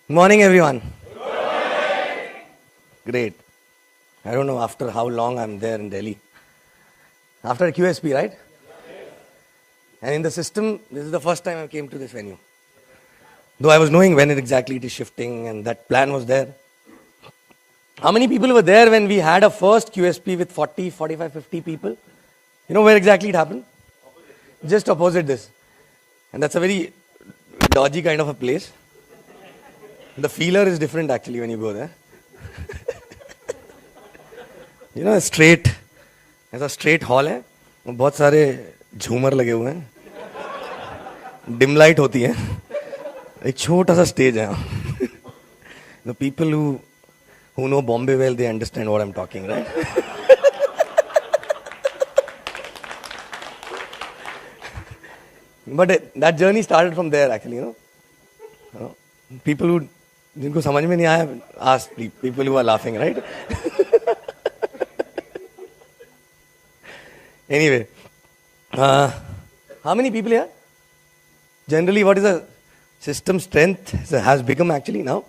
Morning, everyone. Great. I don't know after how long I'm there in Delhi. After QSP, right? And in the system, this is the first time I came to this venue. Though I was knowing when exactly it is shifting and that plan was there. How many people were there when we had a first QSP with 40, 45, 50 people? You know where exactly it happened? Just opposite this. And that's a very dodgy kind of a place. The feeler is different actually when you go there. You know, straight, ऐसा straight hall है, बहुत सारे झूमर लगे हुए हैं, dim light होती है, एक छोटा सा stage है. The people who know Bombay well, they understand what I'm talking, right? But that journey started from there actually, you know. People who जिनको समझ में नहीं आया, ask people who are laughing, right? Anyway, how many people here? Generally, what is the system strength has become actually now?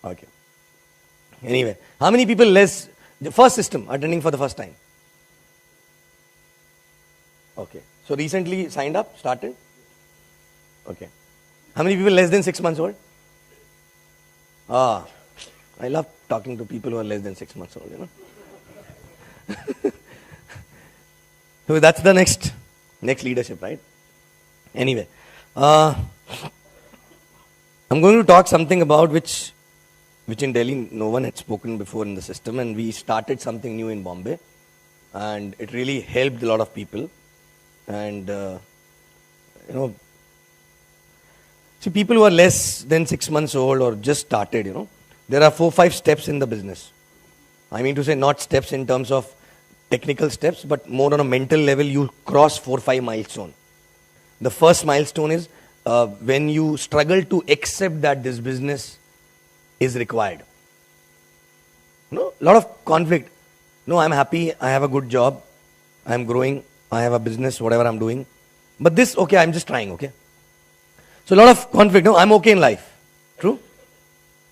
Okay. Anyway, how many people less, the first system attending for the first time? Okay. So recently signed up, started? Okay. How many people less than 6 months old? I love talking to people who are less than 6 months old, you know. So that's the next leadership, right? Anyway, I'm going to talk something about which in Delhi no one had spoken before in the system, and we started something new in Bombay, and it really helped a lot of people. And you know, see, people who are less than 6 months old or just started, you know, there are 4-5 steps in the business. I mean to say, not steps in terms of technical steps, but more on a mental level, you cross 4-5 milestones. The first milestone is when you struggle to accept that this business is required. No, a lot of conflict. No, I'm happy, I have a good job, I'm growing, I have a business, whatever I'm doing. But this, okay, I'm just trying, okay. So a lot of conflict. No, I'm okay in life. True?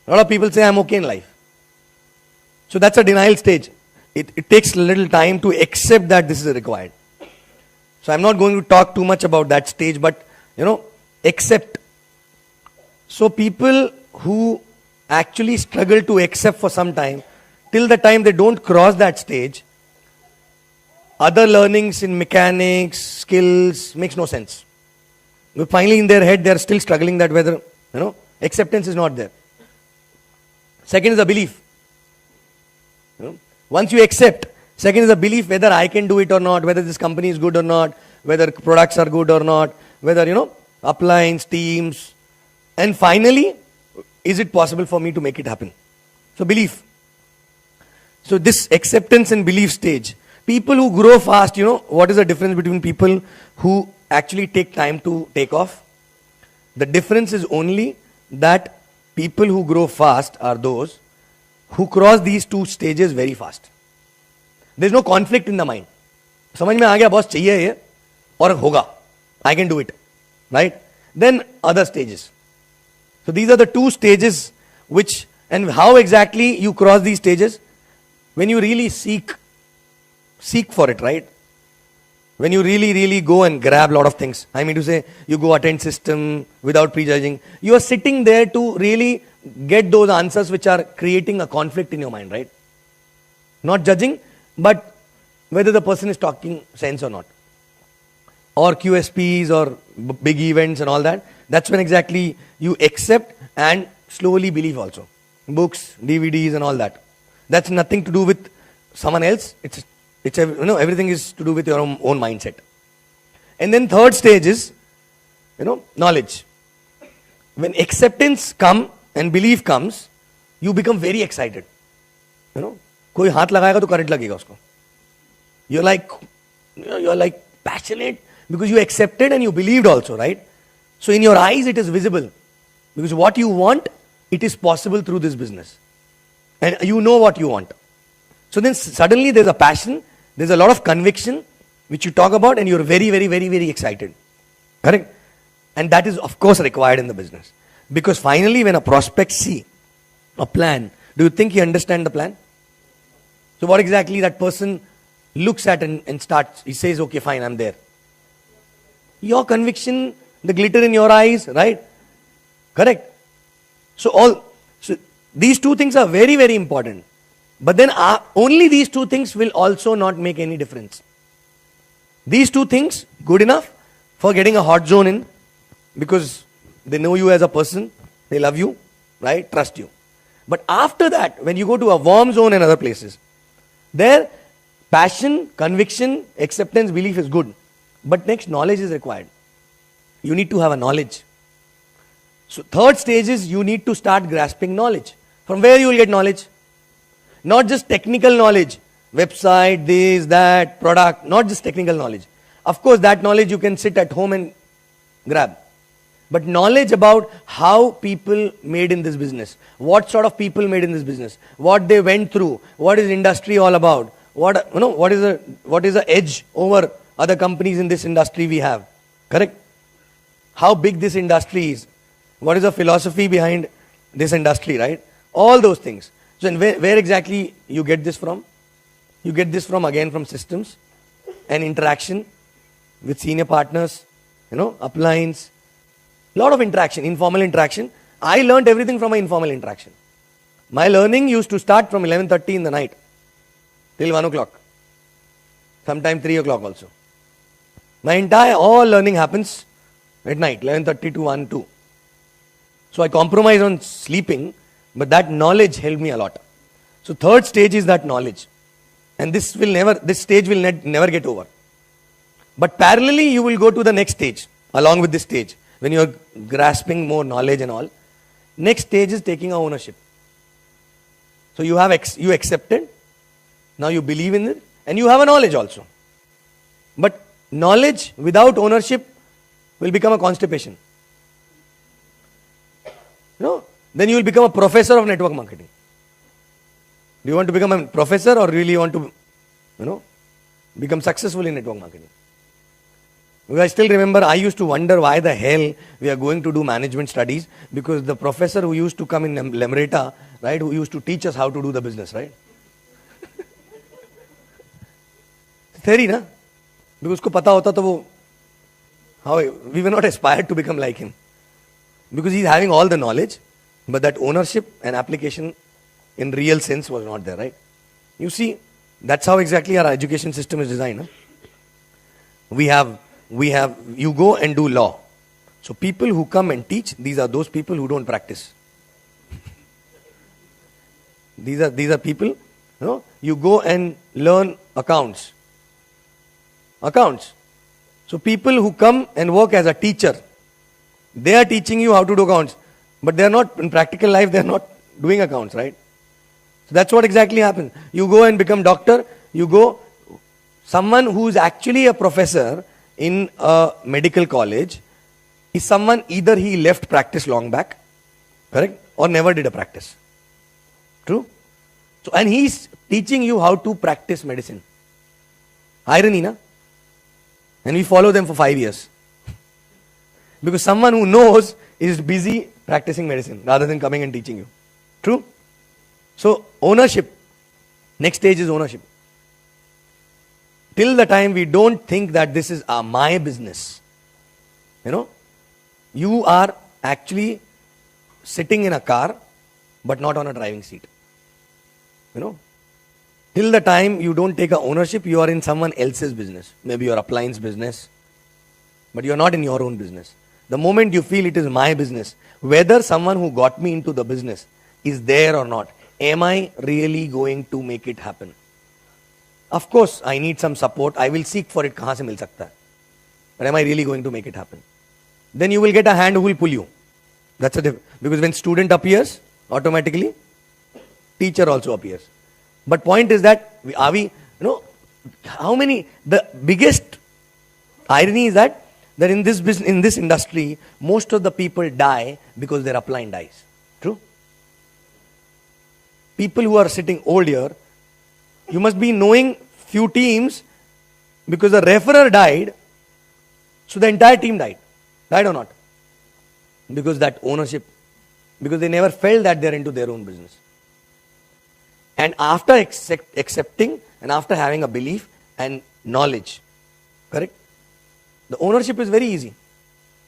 A lot of people say I'm okay in life. So that's a denial stage. It takes a little time to accept that this is required. So I'm not going to talk too much about that stage, but you know, accept. So people who actually struggle to accept for some time, till the time they don't cross that stage, other learnings in mechanics, skills, makes no sense. But finally in their head they are still struggling that whether, you know, acceptance is not there. Second is the belief. You know, once you accept, second is the belief whether I can do it or not, whether this company is good or not, whether products are good or not, whether, you know, uplines, teams. And finally, is it possible for me to make it happen? So belief. So this acceptance and belief stage. People who grow fast, you know, what is the difference between people who actually take time to take off? The difference is only that people who grow fast are those who cross these two stages very fast. There is no conflict in the mind. समझ में आ गया boss चाहिए ये और होगा. I can do it. Right? Then other stages. So these are the two stages which, and how exactly you cross these stages? When you really seek for it, right? When you really go and grab a lot of things. I mean to say, you go attend system without prejudging. You are sitting there to really get those answers which are creating a conflict in your mind, right? Not judging, but whether the person is talking sense or not. Or QSPs or big events and all that. That's when exactly you accept and slowly believe also. Books, DVDs and all that. That's nothing to do with someone else. It's you know, everything is to do with your own mindset. And then third stage is, you know, knowledge. When acceptance comes and belief comes, you become very excited. You know, कोई हाथ लगाएगा तो current लगेगा उसको. You're like passionate because you accepted and you believed also, right? So in your eyes it is visible because what you want, it is possible through this business. And you know what you want. So then suddenly there's a passion, there's a lot of conviction which you talk about and you're very excited. Correct? And that is of course required in the business. Because finally when a prospect see a plan, do you think he understands the plan? So what exactly that person looks at and starts, he says, okay, fine, I'm there. Your conviction, the glitter in your eyes, right? Correct. So these two things are very, very important. But then only these two things will also not make any difference. These two things, good enough for getting a hot zone in, because they know you as a person, they love you, right? Trust you. But after that, when you go to a warm zone and other places, there passion, conviction, acceptance, belief is good. But next, knowledge is required. You need to have a knowledge. So third stage is you need to start grasping knowledge. From where you will get knowledge? Not just technical knowledge, website, this, that, product, not just technical knowledge. Of course, that knowledge you can sit at home and grab. But knowledge about how people made in this business, what sort of people made in this business, what they went through, what is industry all about, what is the edge over other companies in this industry we have, correct? How big this industry is, what is the philosophy behind this industry, right? All those things. So where exactly you get this from? You get this from, again, from systems and interaction with senior partners, uplines, lot of interaction, informal interaction. I learned everything from my informal interaction. My learning used to start from 11:30 in the night till 1 o'clock. Sometimes 3 o'clock also. My entire, all learning happens at night, 11:30 to 1, 2. So I compromise on sleeping, but that knowledge helped me a lot. So third stage is that knowledge. And this stage will never get over. But parallelly, you will go to the next stage, along with this stage. When you are grasping more knowledge and all, next stage is taking ownership. So you accepted, now you believe in it, and you have a knowledge also. But knowledge without ownership will become a constipation. Then you will become a professor of network marketing. Do you want to become a professor or really want to, become successful in network marketing? Because I still remember I used to wonder why the hell we are going to do management studies, because the professor who used to come in Lemreta, right, who used to teach us how to do the business, right? Theory, na? Because usko pata hota to we were not aspired to become like him. Because he's having all the knowledge, but that ownership and application in real sense was not there, right? You see, that's how exactly our education system is designed. Huh? You go and do law. So people who come and teach, these are those people who don't practice. These are people, you go and learn accounts. So people who come and work as a teacher, they are teaching you how to do accounts. But they are not, in practical life, they are not doing accounts, right? So that's what exactly happens. You go and become doctor, someone who is actually a professor in a medical college is someone, either he left practice long back, correct, or never did a practice. True? So, and he's teaching you how to practice medicine. Irony, na? And we follow them for 5 years. Because someone who knows is busy practicing medicine rather than coming and teaching you. True? So, ownership. Next stage is ownership. Till the time we don't think that this is my business, you are actually sitting in a car but not on a driving seat. Till the time you don't take a ownership, you are in someone else's business. Maybe your appliance business, but you are not in your own business. The moment you feel it is my business, whether someone who got me into the business is there or not, am I really going to make it happen? Of course, I need some support. I will seek for it. Kahan se mil sakta hai? But am I really going to make it happen? Then you will get a hand who will pull you. That's a difference. Because when student appears, automatically, teacher also appears. But point is that, the biggest irony is that in this business, in this industry, most of the people die because their upline dies. True? People who are sitting old here, you must be knowing few teams because the referrer died, so the entire team died. Died or not? Because that ownership because they never felt that they're into their own business. And after accepting and after having a belief and knowledge, correct? The ownership is very easy.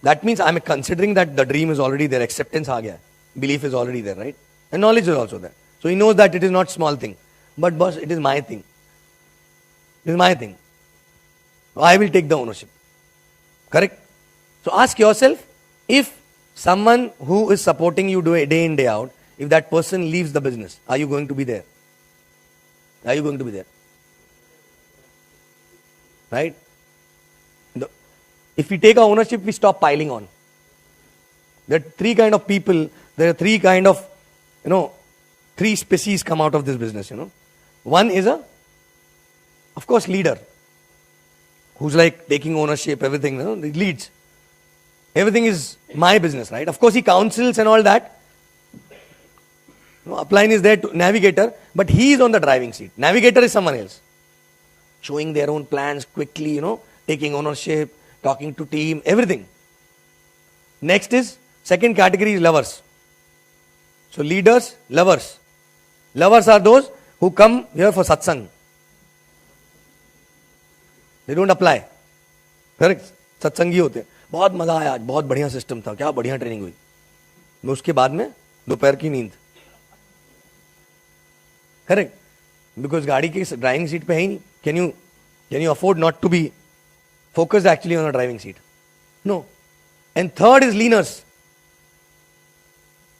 That means I'm considering that the dream is already there, acceptance aa gaya, belief is already there, right? And knowledge is also there. So he knows that it is not small thing. But boss, it is my thing. It is my thing. I will take the ownership. Correct? So ask yourself, if someone who is supporting you day in, day out, if that person leaves the business, are you going to be there? Are you going to be there? Right? If we take our ownership, we stop piling on. There are three kind of people, there are three kind of, three species come out of this business, One is of course, leader, who's like taking ownership, everything, he leads. Everything is my business, right? Of course, he counsels and all that. Upline is there to navigator, but he is on the driving seat. Navigator is someone else. Showing their own plans quickly, taking ownership, talking to team, everything. Next is, second category is lovers. So leaders, lovers. Lovers are those who come here for satsang. They don't apply. Correct? सत्संगी होते हैं. बहुत मजा आया आज, बहुत बढ़िया system था, क्या बढ़िया ट्रेनिंग हुई. मैं उसके बाद में दोपहर की नींद. करेक्ट? बिकॉज गाड़ी की ड्राइविंग सीट पे है ही नहीं. Can you afford not to be focused actually on a driving seat? No. And third is learners.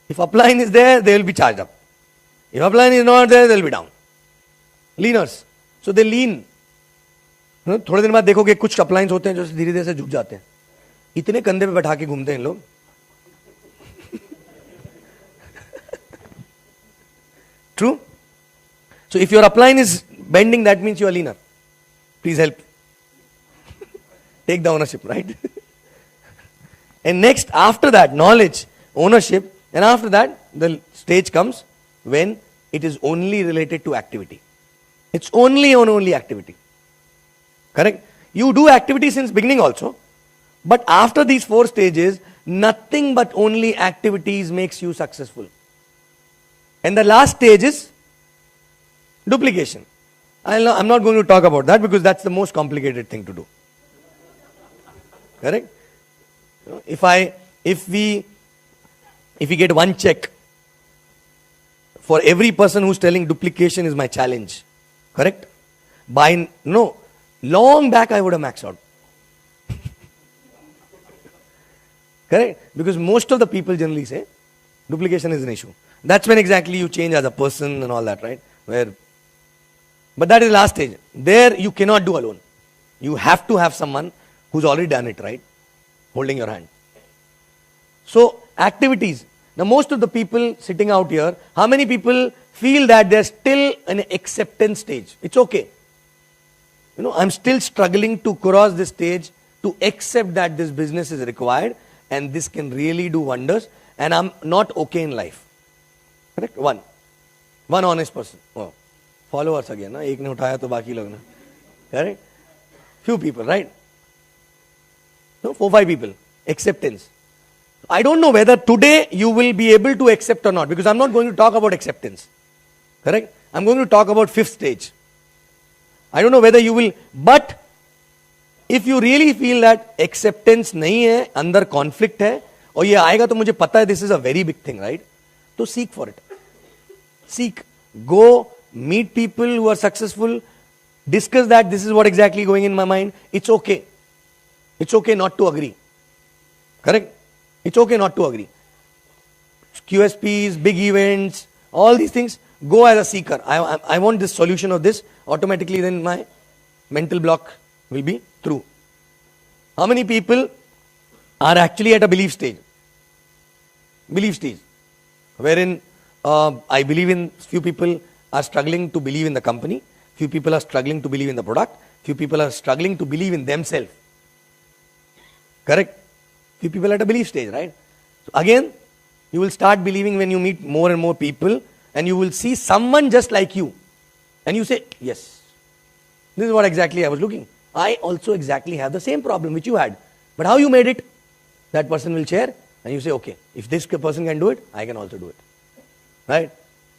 If upline is there, they will be charged up. If upline is not there, they will be down. Leaners. So they lean. थोड़े दिन बाद देखोगे कुछ अपलाइंस होते हैं जो धीरे धीरे से झुक जाते हैं. इतने कंधे पे बैठा के घूमते हैं लोग. True? So if your upline is bending, that means you are leaner. Please help. Take the ownership, right? And next, after that, knowledge, ownership, and after that, the stage comes when it is only related to activity. It's only activity. Correct? You do activity since beginning also, but after these 4 stages, nothing but only activities makes you successful. And the last stage is duplication. I'm not going to talk about that because that's the most complicated thing to do. Correct? If we get one check for every person who's telling duplication is my challenge, correct? Long back I would have maxed out. Correct? Because most of the people generally say duplication is an issue. That's when exactly you change as a person and all that, right? But that is the last stage. There you cannot do alone. You have to have someone who's already done it, right? Holding your hand. So, activities. Now, most of the people sitting out here, how many people feel that they're still in an acceptance stage? It's okay. I'm still struggling to cross this stage to accept that this business is required and this can really do wonders and I'm not okay in life. Correct? One honest person. Oh, followers again. Na? Ek ne uthaya to baki log na. Correct? Few people, right? No, 4-5 people. Acceptance. I don't know whether today you will be able to accept or not because I'm not going to talk about acceptance. Correct? I'm going to talk about 5th stage. I don't know whether you will, but if you really feel that acceptance nahi hai, andar conflict hai, और ये आएगा तो मुझे पता है this is a very big thing, right? तो seek for it. Seek. Go, meet people who are successful, discuss that this is what exactly going in my mind. It's okay. It's okay not to agree. Correct? It's okay not to agree. QSPs, big events, all these things, go as a seeker. I want this solution of this. Automatically then my mental block will be through. How many people are actually at a belief stage? Belief stage. Wherein I believe in, few people are struggling to believe in the company. Few people are struggling to believe in the product. Few people are struggling to believe in themselves. Correct? Few people at a belief stage, right? So again, you will start believing when you meet more and more people and you will see someone just like you. And you say, yes, this is what exactly I was looking. I also exactly have the same problem which you had. But how you made it? That person will share And you say, okay, if this person can do it, I can also do it. Right?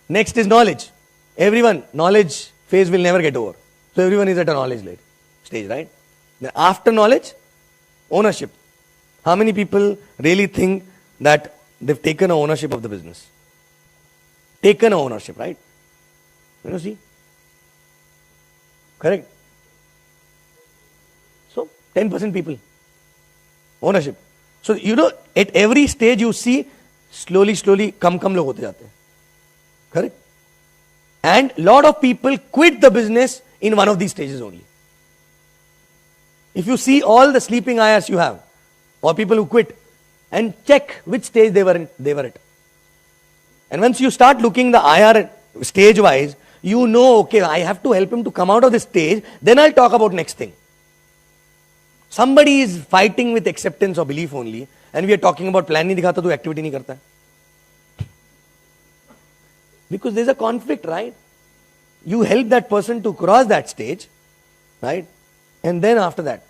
Next is knowledge. Everyone, knowledge phase will never get over. So everyone is at a knowledge stage, right? Then after knowledge, ownership. How many people really think that they've taken ownership of the business? Taken ownership, right? You know, see? Correct? So, 10% people. Ownership. So, you know, at every stage you see, slowly, कम लोग होते जाते हैं. Correct? And lot of people quit the business in one of these stages only. If you see all the sleeping IRs you have, or people who quit, and check which stage they were at. And once you start looking the IR stage wise, you know, okay, I have to help him to come out of this stage, then I'll talk about next thing. Somebody is fighting with acceptance or belief only, and we are talking about plan nahi dikhata to activity nahi karta hai. Because there's a conflict, right? You help that person to cross that stage, right? And then after that.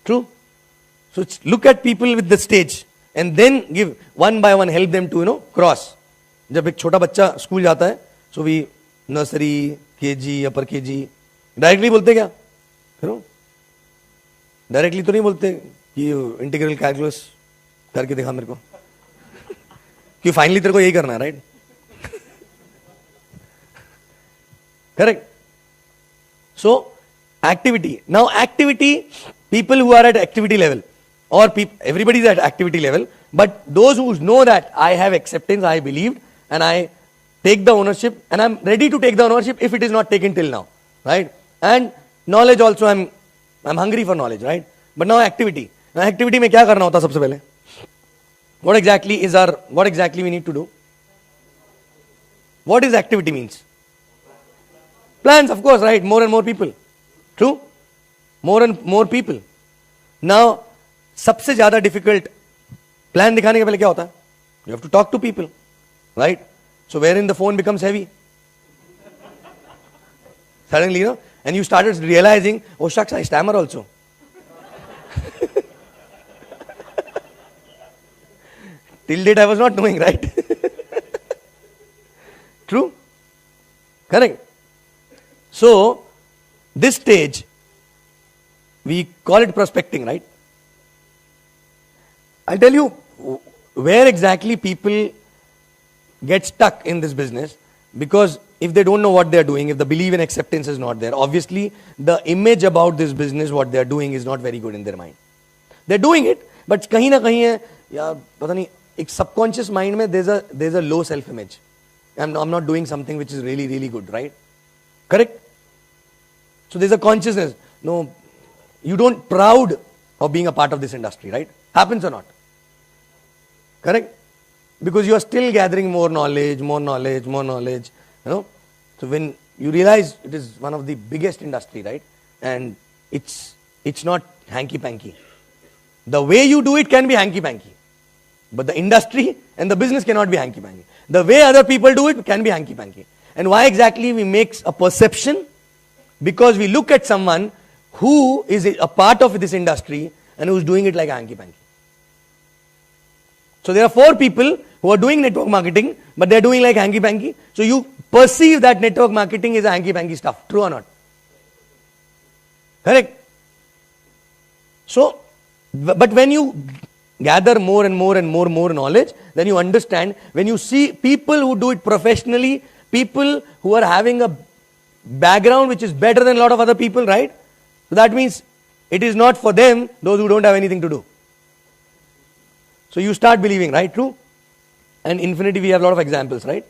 True? So look at people with the stage and then give one by one, help them to, you know, cross. जब एक छोटा बच्चा school जाता है, so we nursery, KG, upper KG, directly बोलते क्या? You know? Directly तो नहीं बोलते कि इंटीग्रल कैलकुलस करके दिखा मेरे को. कि फाइनली तेरे को यही करना है, right? Correct? So, activity. Now, activity, people who are at activity level, or everybody is at activity level, but those who know that I have acceptance, I believed, and I take the ownership, and I'm ready to take the ownership if it is not taken till now, right? And knowledge also, I'm hungry for knowledge, right? But now activity. Now activity में क्या करना होता सबसे पहले? What exactly we need to do? What is activity means? Plans, of course, right? More and more people. True? More and more people. Now, सबसे ज़्यादा difficult plan दिखाने के पहले क्या होता है? You have to talk to people, right? So wherein the phone becomes heavy. Suddenly, you know, and you started realizing, oh shucks, I stammer also. Till date I was not knowing, right? True? Correct? So, this stage, we call it prospecting, right? I'll tell you where exactly people get stuck in this business, because if they don't know what they're doing, if the belief and acceptance is not there, obviously the image about this business, what they're doing is not very good in their mind. They're doing it, but कहीं ना कहीं है, यार पता नहीं, एक subconscious mind में there's a low self-image. I'm not doing something which is really, really good, right? Correct? So there's a consciousness. No, you don't proud of being a part of this industry, right? Happens or not? Correct? Because you are still gathering more knowledge, you know. So when you realize it is one of the biggest industry, right? And it's not hanky-panky. The way you do it can be hanky-panky. But the industry and the business cannot be hanky-panky. The way other people do it can be hanky-panky. And why exactly we make a perception? Because we look at someone who is a part of this industry and who is doing it like a hanky-panky. So there are 4 people who are doing network marketing, but they are doing like hanky-panky. So you perceive that network marketing is a hanky-panky stuff. True or not? Correct? So, but when you gather more and more knowledge, then you understand, when you see people who do it professionally, people who are having a background which is better than a lot of other people, right? So that means it is not for them, those who don't have anything to do. So you start believing, right? True? And Infinity, we have a lot of examples, right?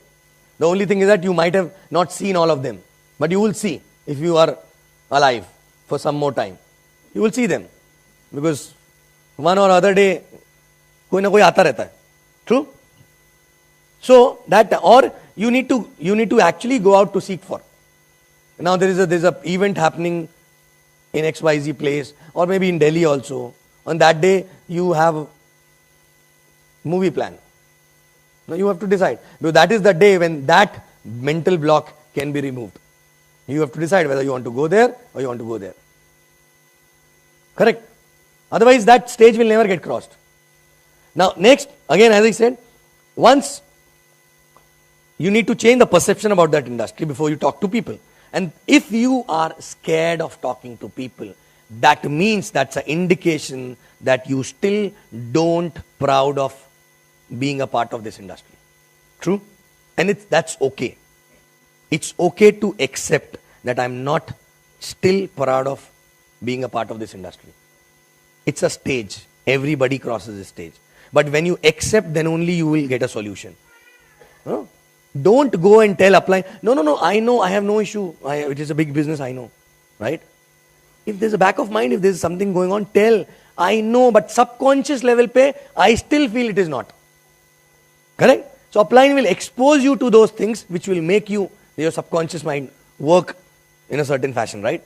The only thing is that you might have not seen all of them, but you will see if you are alive for some more time. You will see them, because one or other day कोई ना कोई आता रहता है. True? So that, or you need to actually go out to seek for. Now there's a event happening in XYZ place, or maybe in Delhi also. On that day you have movie plan. Now you have to decide, because that is the day when that mental block can be removed. You have to decide whether you want to go there or you want to go there. Correct? Otherwise that stage will never get crossed. Now, next, again, as I said, once you need to change the perception about that industry before you talk to people. And if you are scared of talking to people, that means that's an indication that you still don't proud of being a part of this industry. True? And that's okay. It's okay to accept that I'm not still proud of being a part of this industry. It's a stage. Everybody crosses a stage. But when you accept, then only you will get a solution. Huh? Don't go and tell upline, no, I know, I have no issue. It is a big business, I know. Right? If there's a back of mind, if there's something going on, tell, I know, but subconscious level pe, I still feel it is not. Correct? So upline will expose you to those things which will make you, your subconscious mind, work in a certain fashion, right?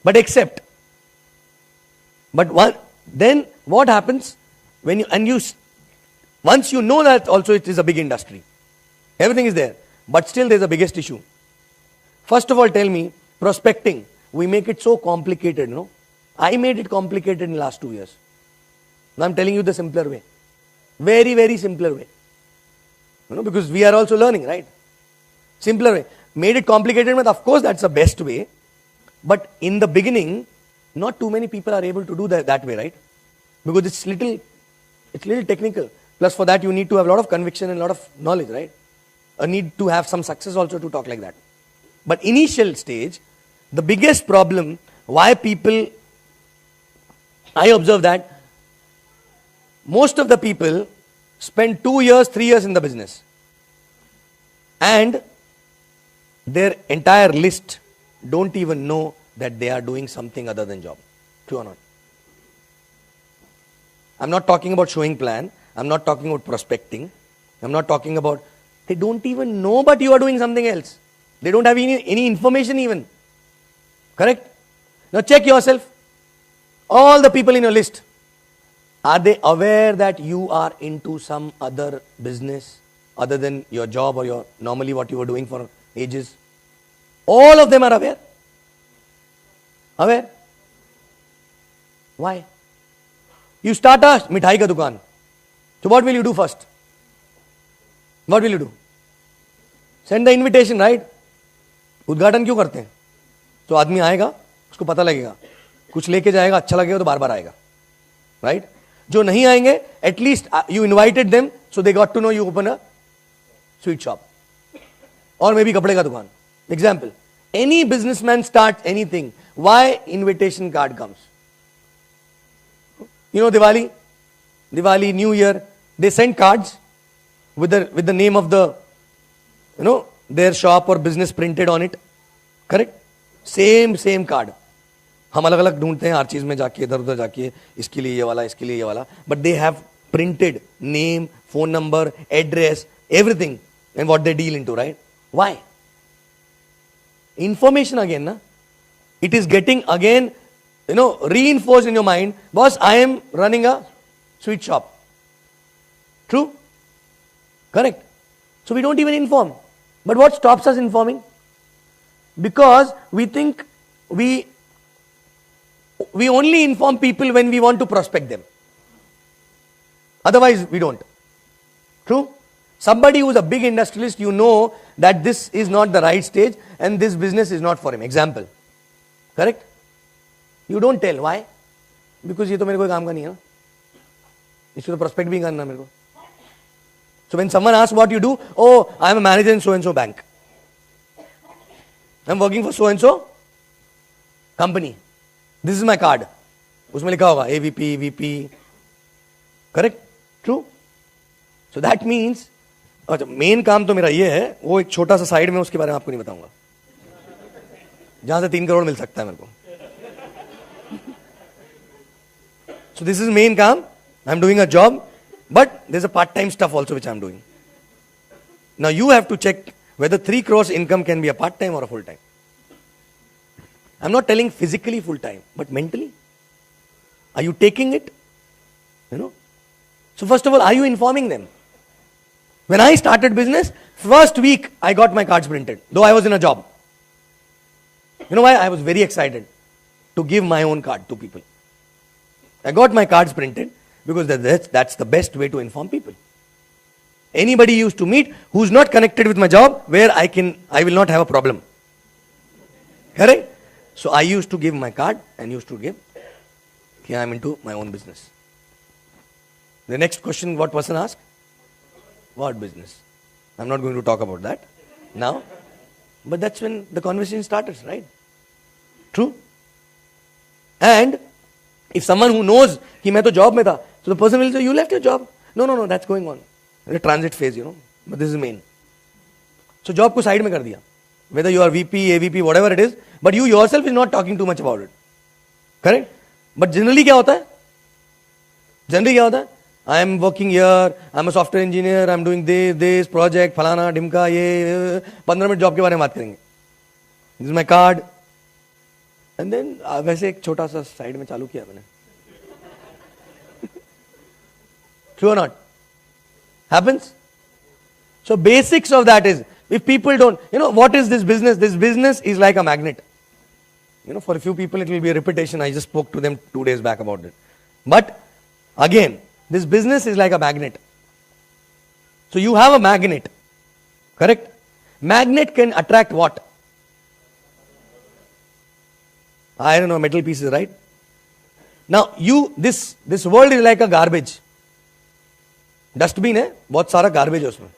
But accept. But then what happens when once you know that also it is a big industry, everything is there, but still there's a biggest issue. First of all, tell me, prospecting, we make it so complicated, no? I made it complicated in the last 2 years. Now I'm telling you the simpler way. Very, very simpler way. Because we are also learning, right? Simpler way. Made it complicated, but of course that's the best way. But in the beginning, not too many people are able to do that way, right? Because it's little technical. Plus for that you need to have a lot of conviction and a lot of knowledge, right? A need to have some success also to talk like that. But initial stage, the biggest problem, why people, I observe that most of the people spend 2 years, 3 years in the business. And their entire list don't even know that they are doing something other than job. True or not? I'm not talking about showing plan. I'm not talking about prospecting. I'm not talking about, they don't even know but you are doing something else. They don't have any information even. Correct? Now check yourself. All the people in your list, are they aware that you are into some other business other than your job or your normally what you were doing for ages? All of them are aware. Aware? Why? You start a mithai ka dukaan. So what will you do first? What will you do? Send the invitation, right? उद्घाटन क्यों करते हैं? तो आदमी आएगा, उसको पता लगेगा, कुछ लेके जाएगा, अच्छा लगेगा तो बार बार आएगा, right? जो नहीं आएंगे, at least you invited them, so they got to know you open a sweet shop, or maybe कपड़े का दुकान. Example: any businessman starts anything. Why invitation card comes? You know Diwali, New Year, they send cards with the name of the, their shop or business printed on it. Correct? Same card. हम अलग अलग ढूंढते हैं हर चीज में जाके इधर उधर जाके इसके लिए ये वाला but they have printed name, phone number, address, everything and what they deal into, right? Why? Information again, na? It is getting again, reinforced in your mind. Boss, I am running a sweet shop. True? Correct? So we don't even inform. But what stops us informing? Because we think we only inform people when we want to prospect them. Otherwise, we don't. True? Somebody who is a big industrialist, you know that this is not the right stage and this business is not for him. Example. Correct? You don't tell. Why? Because ये तो मेरे को काम का नहीं है ना. इसको तो prospect भी करना मेरे को. So when someone asks what you do, oh, I am a manager in so and so bank. I am working for so and so company. This is my card. उसमें लिखा होगा AVP, VP. Correct? True? So that means, अच्छा main काम तो मेरा ये है, वो एक छोटा सा साइड में उसके बारे में आपको नहीं बताऊंगा, जहां से 3 करोड़ मिल सकता है मेरे को. So this is main काम. I am doing a job, but there's a part-time stuff also which I am doing. Now you have to check whether 3 crores income can be a part-time or a full-time. I'm not telling physically full-time, but mentally. Are you taking it? So first of all, are you informing them? When I started business, first week I got my cards printed, though I was in a job. You know why? I was very excited to give my own card to people. I got my cards printed. Because that's the best way to inform people. Anybody you used to meet who's not connected with my job, where I will not have a problem. Correct? So I used to give my card and used to give, okay, I'm into my own business. The next question, what person asked? What business? I'm not going to talk about that now. But that's when the conversation started, right? True? And if someone who knows कि मैं तो job में था, so the person will say, you left your job. No, that's going on. The transit phase, but this is main. So job को side में कर दिया. Whether you are VP, AVP, whatever it is, but you yourself is not talking too much about it. Correct? But generally क्या होता है? Generally क्या होता है? I am working here, I am a software engineer, I am doing this project, फलाना, ढिमका, ये 15 minute job के बारे में बात करेंगे. This is my card. And then वैसे एक छोटा सा साइड में चालू किया मैंने. True or not? Happens? So basics of that is, if people don't, what is this business? This business is like a magnet. For a few people it will be a repetition. I just spoke to them 2 days back about it. But again, this business is like a magnet. So you have a magnet. Correct? Magnet can attract what? I don't know, metal pieces, right? Now this world is like a garbage. Dustbin है, बहुत सारा garbage है उसमें.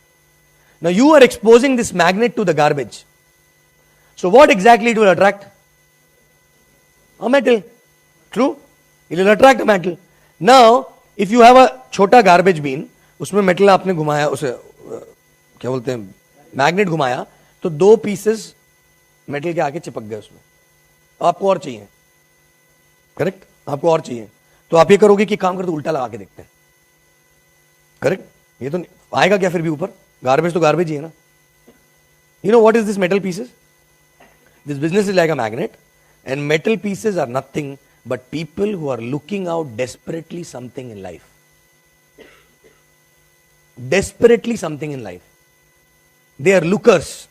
Now you are exposing this magnet to the garbage. So what exactly it will attract? A metal. True? It will attract a metal. Now, if you have a छोटा garbage bin, उसमें metal आपने घुमाया, उसे क्या बोलते हैं, magnet घुमाया, तो 2 pieces metal के आके चिपक गए उसमें. आपको और चाहिए. Correct? आपको और चाहिए. तो आप ये करोगे कि काम कर तो उल्टा लगा के देखते हैं. Correct? ये तो आएगा क्या फिर भी ऊपर? Garbage तो garbage ही है ना. You know what is this metal pieces? This business is like a magnet, and metal pieces are nothing but people who are looking out desperately something in life. Desperately something in life. They are lookers.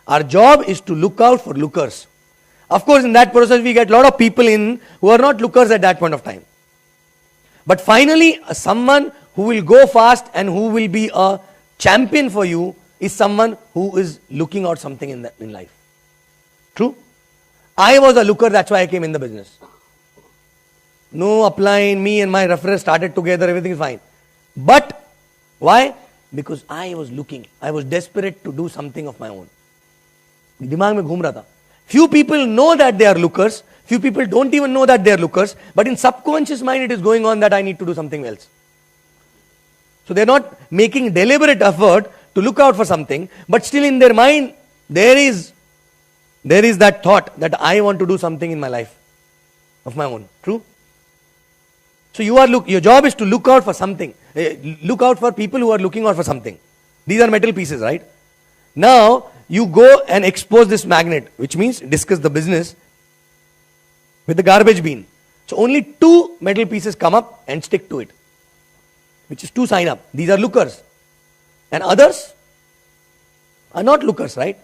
Our job is to look out for lookers. Of course, in that process, we get a lot of people in who are not lookers at that point of time. But finally, someone who will go fast and who will be a champion for you is someone who is looking out something in life. True? I was a looker, that's why I came in the business. No upline, me and my referral started together, everything is fine. But why? Because I was looking. I was desperate to do something of my own. दिमाग में घूम रहा था. Few people know that they are lookers. Few people don't even know that they are lookers. But in subconscious mind, it is going on that I need to do something else. So they are not making deliberate effort to look out for something. But still in their mind, there is that thought that I want to do something in my life of my own. True? So your job is to look out for something. Look out for people who are looking out for something. These are metal pieces, right? Now, you go and expose this magnet, which means discuss the business with the garbage bin. So only 2 metal pieces come up and stick to it, which is 2 sign up. These are lookers. And others are not lookers, right?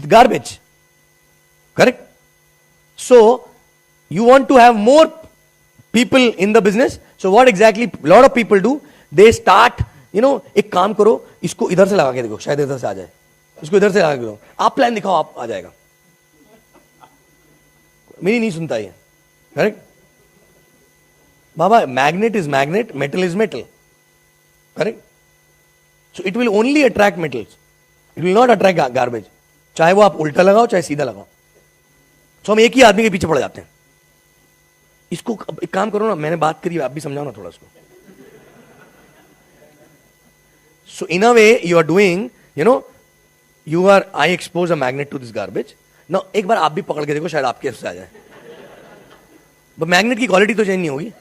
Garbage. Correct? So, you want to have more people in the business. So what exactly a lot of people do? They start, एक काम करो, इसको इधर से लगा के देखो, शायद इधर से आ जाए. इसको इधर से लगा के देखो. आप प्लान दिखाओ, आप आ जाएगा. मेरी नहीं सुनता ये. Correct? Baba, magnet is magnet, metal is metal. Correct? So it will only attract metals. It will not attract garbage. चाहे वो आप उल्टा लगाओ, चाहे सीधा लगाओ. तो हम एक ही आदमी के पीछे पड़ जाते हैं. इसको एक काम करो ना, मैंने बात करी, आप भी समझाओ ना थोड़ा इसको. So in a way, you are doing, I expose a magnet to this garbage. Now, एक बार आप भी पकड़ के देखो, शायद आपके से आ जाए. But magnet की quality तो चेंज नहीं होगी.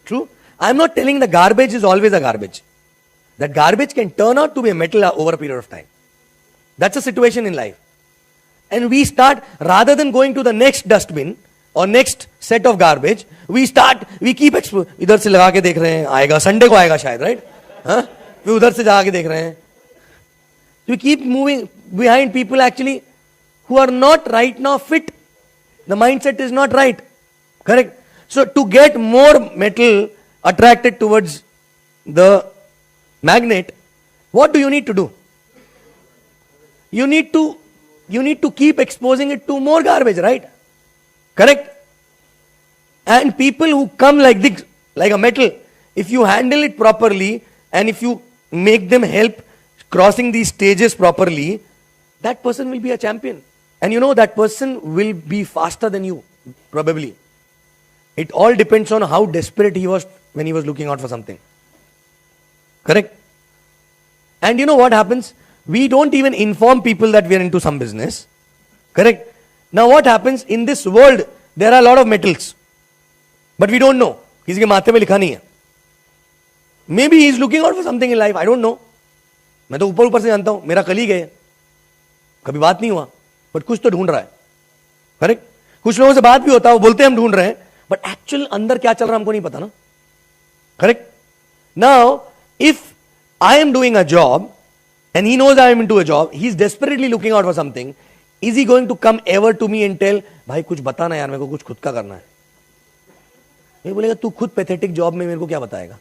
True? I am not telling the garbage is always a garbage. That garbage can turn out to be a metal over a period of time. That's a situation in life. And we start, rather than going to the next dustbin or next set of garbage, we keep इधर से लगा के देख रहे हैं, आएगा, Sunday को आएगा शायद, right? फिर उधर से लगा के देख रहे हैं. We keep moving behind people actually who are not right now fit. The mindset is not right. Correct? So to get more metal attracted towards the magnet, what do you need to do? You need to keep exposing it to more garbage, right? Correct? And people who come like this, like a metal, if you handle it properly and if you make them help crossing these stages properly, that person will be a champion. And you know that person will be faster than you, probably. It all depends on how desperate he was when he was looking out for something. Correct? And you know what happens? We don't even inform people that we are into some business. Correct? Now what happens? In this world, there are a lot of metals. But we don't know. किसी के माथे में लिखा नहीं है. Maybe he is looking out for something in life. I don't know. मैं तो ऊपर ऊपर से जानता हूं. मेरा कलीग है. कभी बात नहीं हुआ. बट कुछ तो ढूंढ रहा है. करेक्ट? कुछ लोगों से बात भी होता है, वो बोलते हैं हम ढूंढ रहे हैं, बट एक्चुअल अंदर क्या चल रहा है हमको नहीं पता ना. Correct? Now if I am doing a job and he knows I am into a job, he is desperately looking out for something, is he going to come ever to me and tell, भाई कुछ बता ना यार, मेरे को कुछ खुद का करना है. ये बोलेगा तू खुद पैथेटिक जॉब में मेरे को क्या बताएगा.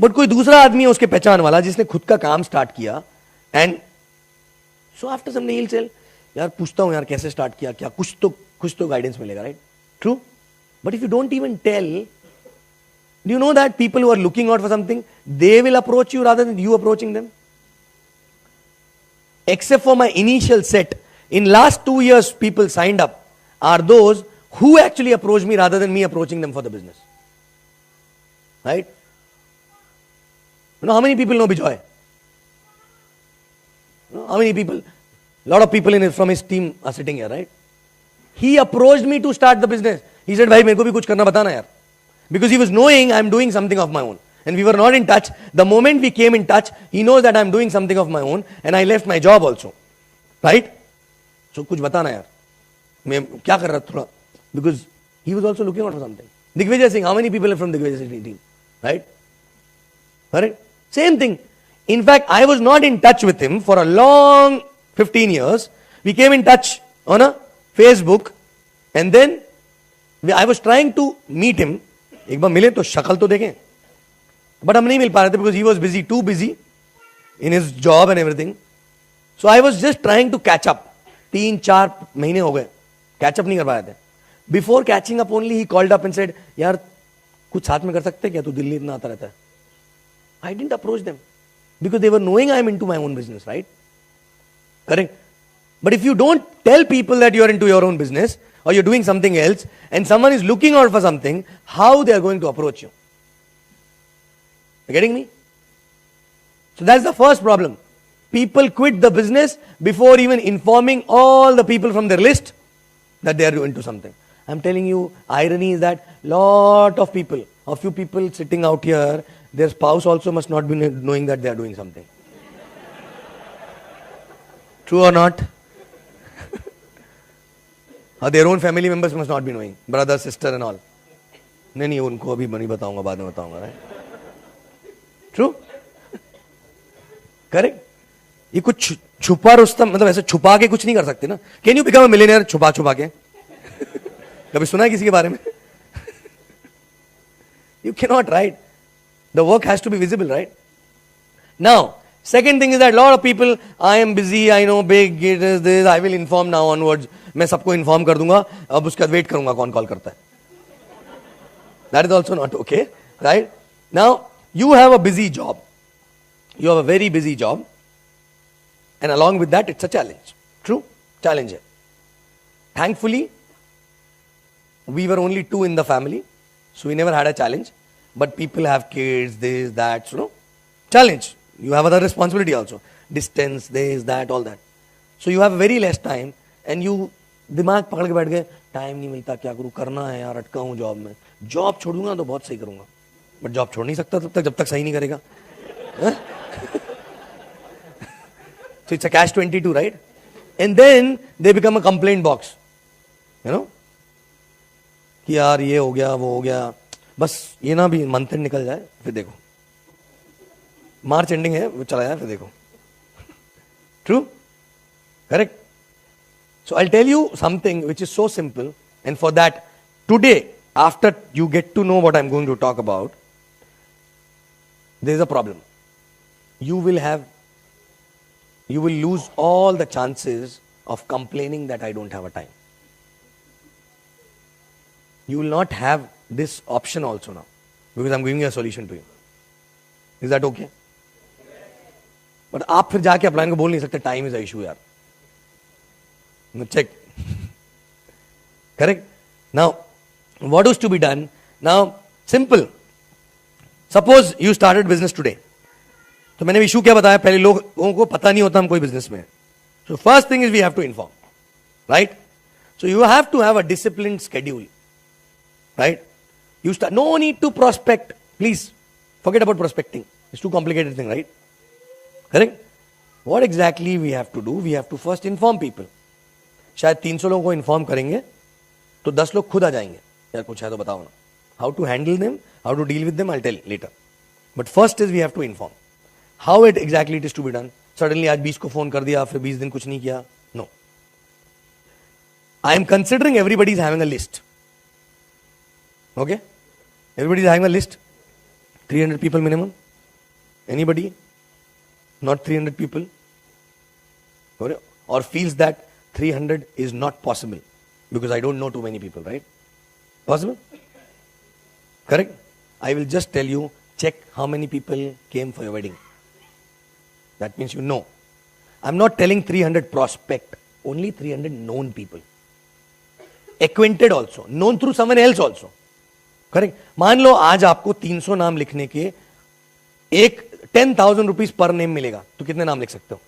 बट कोई दूसरा आदमी है उसके पहचान वाला जिसने खुद का काम स्टार्ट किया, and so after some he will tell, यार पूछता हूं यार कैसे स्टार्ट किया, क्या कुछ तो गाइडेंस मिलेगा, right? True. But if you don't even tell, do you know that people who are looking out for something, they will approach you rather than you approaching them? Except for my initial set, in last 2 years people signed up are those who actually approached me rather than me approaching them for the business. Right? You know how many people know Bijoy? You know how many people? A lot of people from his team are sitting here, right? He approached me to start the business. He said, भाई मेरे को भी कुछ करना बताना यार. Because he was knowing I am doing something of my own. And we were not in touch. The moment we came in touch, he knows that I am doing something of my own. And I left my job also. Right? So कुछ बताना यार. मैं क्या कर रहा थोड़ा. Because he was also looking out for something. Digvijay Singh, how many people are from Digvijay Singh team? Right? Correct? Same thing. In fact, I was not in touch with him for a long 15 years. We came in touch on a Facebook. And then I was trying to meet him. एक बार मिले तो शक्ल तो देखें, but हम नहीं मिल पा रहे थे because he was busy, too busy in his job and everything. So I was just trying to catch up. 3-4 महीने हो गए, कैचअप नहीं कर पाए थे. Before catching up only he called up and said, यार कुछ साथ में कर सकते क्या, तू दिल्ली इतना आता रहता है. I didn't approach them because they were knowing I am into my own business, right? Correct. But if you don't tell people that you are into your own business or you're doing something else and someone is looking out for something, how they are going to approach you? You getting me? So that's the first problem. People quit the business before even informing all the people from their list that they are into something. I'm telling you, irony is that lot of people, a few people sitting out here, their spouse also must not be knowing that they are doing something. True or not? Their own family members must not be knowing, brother, sister and all. नहीं उनको अभी नहीं बताऊंगा, बाद में बताऊंगा, right? True? Correct? ये कुछ छुपा रुस्तम, मतलब ऐसे छुपा के कुछ नहीं कर सकते ना. Can you become a millionaire छुपा के? कभी सुना है किसी के बारे में? You cannot, right? The work has to be visible, right? Now, second thing is that a lot of people, I am busy, I know big, it is this, I will inform now onwards. मैं सबको inform कर दूंगा, अब उसके बाद wait करूंगा कौन call करता है. That is also not okay, right? Now, you have a busy job. You have a very busy job. And along with that, it's a challenge. True? Challenge है. Thankfully, we were only 2 in the family, so we never had a challenge. But people have kids, this, that, you know. Challenge. You have other responsibility also. Distance, this, that, all that. So you have very less time and you दिमाग पकड़ के बैठ गए, time नहीं मिलता, क्या करूं, करना है यार, अटका हूं जॉब में. जॉब छोड़ूंगा तो बहुत सही करूंगा, बट जॉब छोड़ नहीं सकता तब तक जब तक सही नहीं करेगा. So it's a catch-22, right? And then they become a complaint box. You know? कि यार ये हो गया, वो हो गया, बस ये ना भी मंथ एंड निकल जाए, फिर देखो मार्च एंडिंग है, वो चला जाए, फिर देखो. True? Correct? So I'll tell you something which is so simple. And for that, today, after you get to know what I'm going to talk about, there is a problem. You will lose all the chances of complaining that I don't have a time. You will not have this option also now, because I'm giving you a solution to you. Is that okay? But आप फिर जाके upline को बोल नहीं सकते time is a issue यार. Check. Correct? Now, what is to be done? Now, simple. Suppose you started business today. तो मैंने इशू क्या बताया, पहले लोगों को पता नहीं होता हम कोई बिजनेस में. So first thing is we have to inform. Right? So you have to have a disciplined schedule. Right? You start, no need to prospect. Please, forget about prospecting. It's too complicated thing, right? Correct? What exactly we have to do? We have to first inform people. शायद 300 लोगों को inform करेंगे तो 10 लोग खुद आ जाएंगे, यार कुछ है तो बताओ ना. How to handle them, how to deal with them, I tell later. But first is we have to inform. How it exactly it is to be done. Suddenly आज 20 को फोन कर दिया, फिर 20 दिन कुछ नहीं किया. No. I am considering everybody is having a list. Okay, everybody is having a list. 300 people minimum. Anybody? Not 300 people? Or feels that 300 is not possible because I don't know too many people, right? Possible? Correct? I will just tell you, check how many people came for your wedding. That means you know. I'm not telling 300 prospect, only 300 known people. Acquainted also, known through someone else also. Correct. मान लो आज आपको 300 नाम लिखने के एक 10,000 rupees per name मिलेगा, तो कितने नाम लिख सकते हो?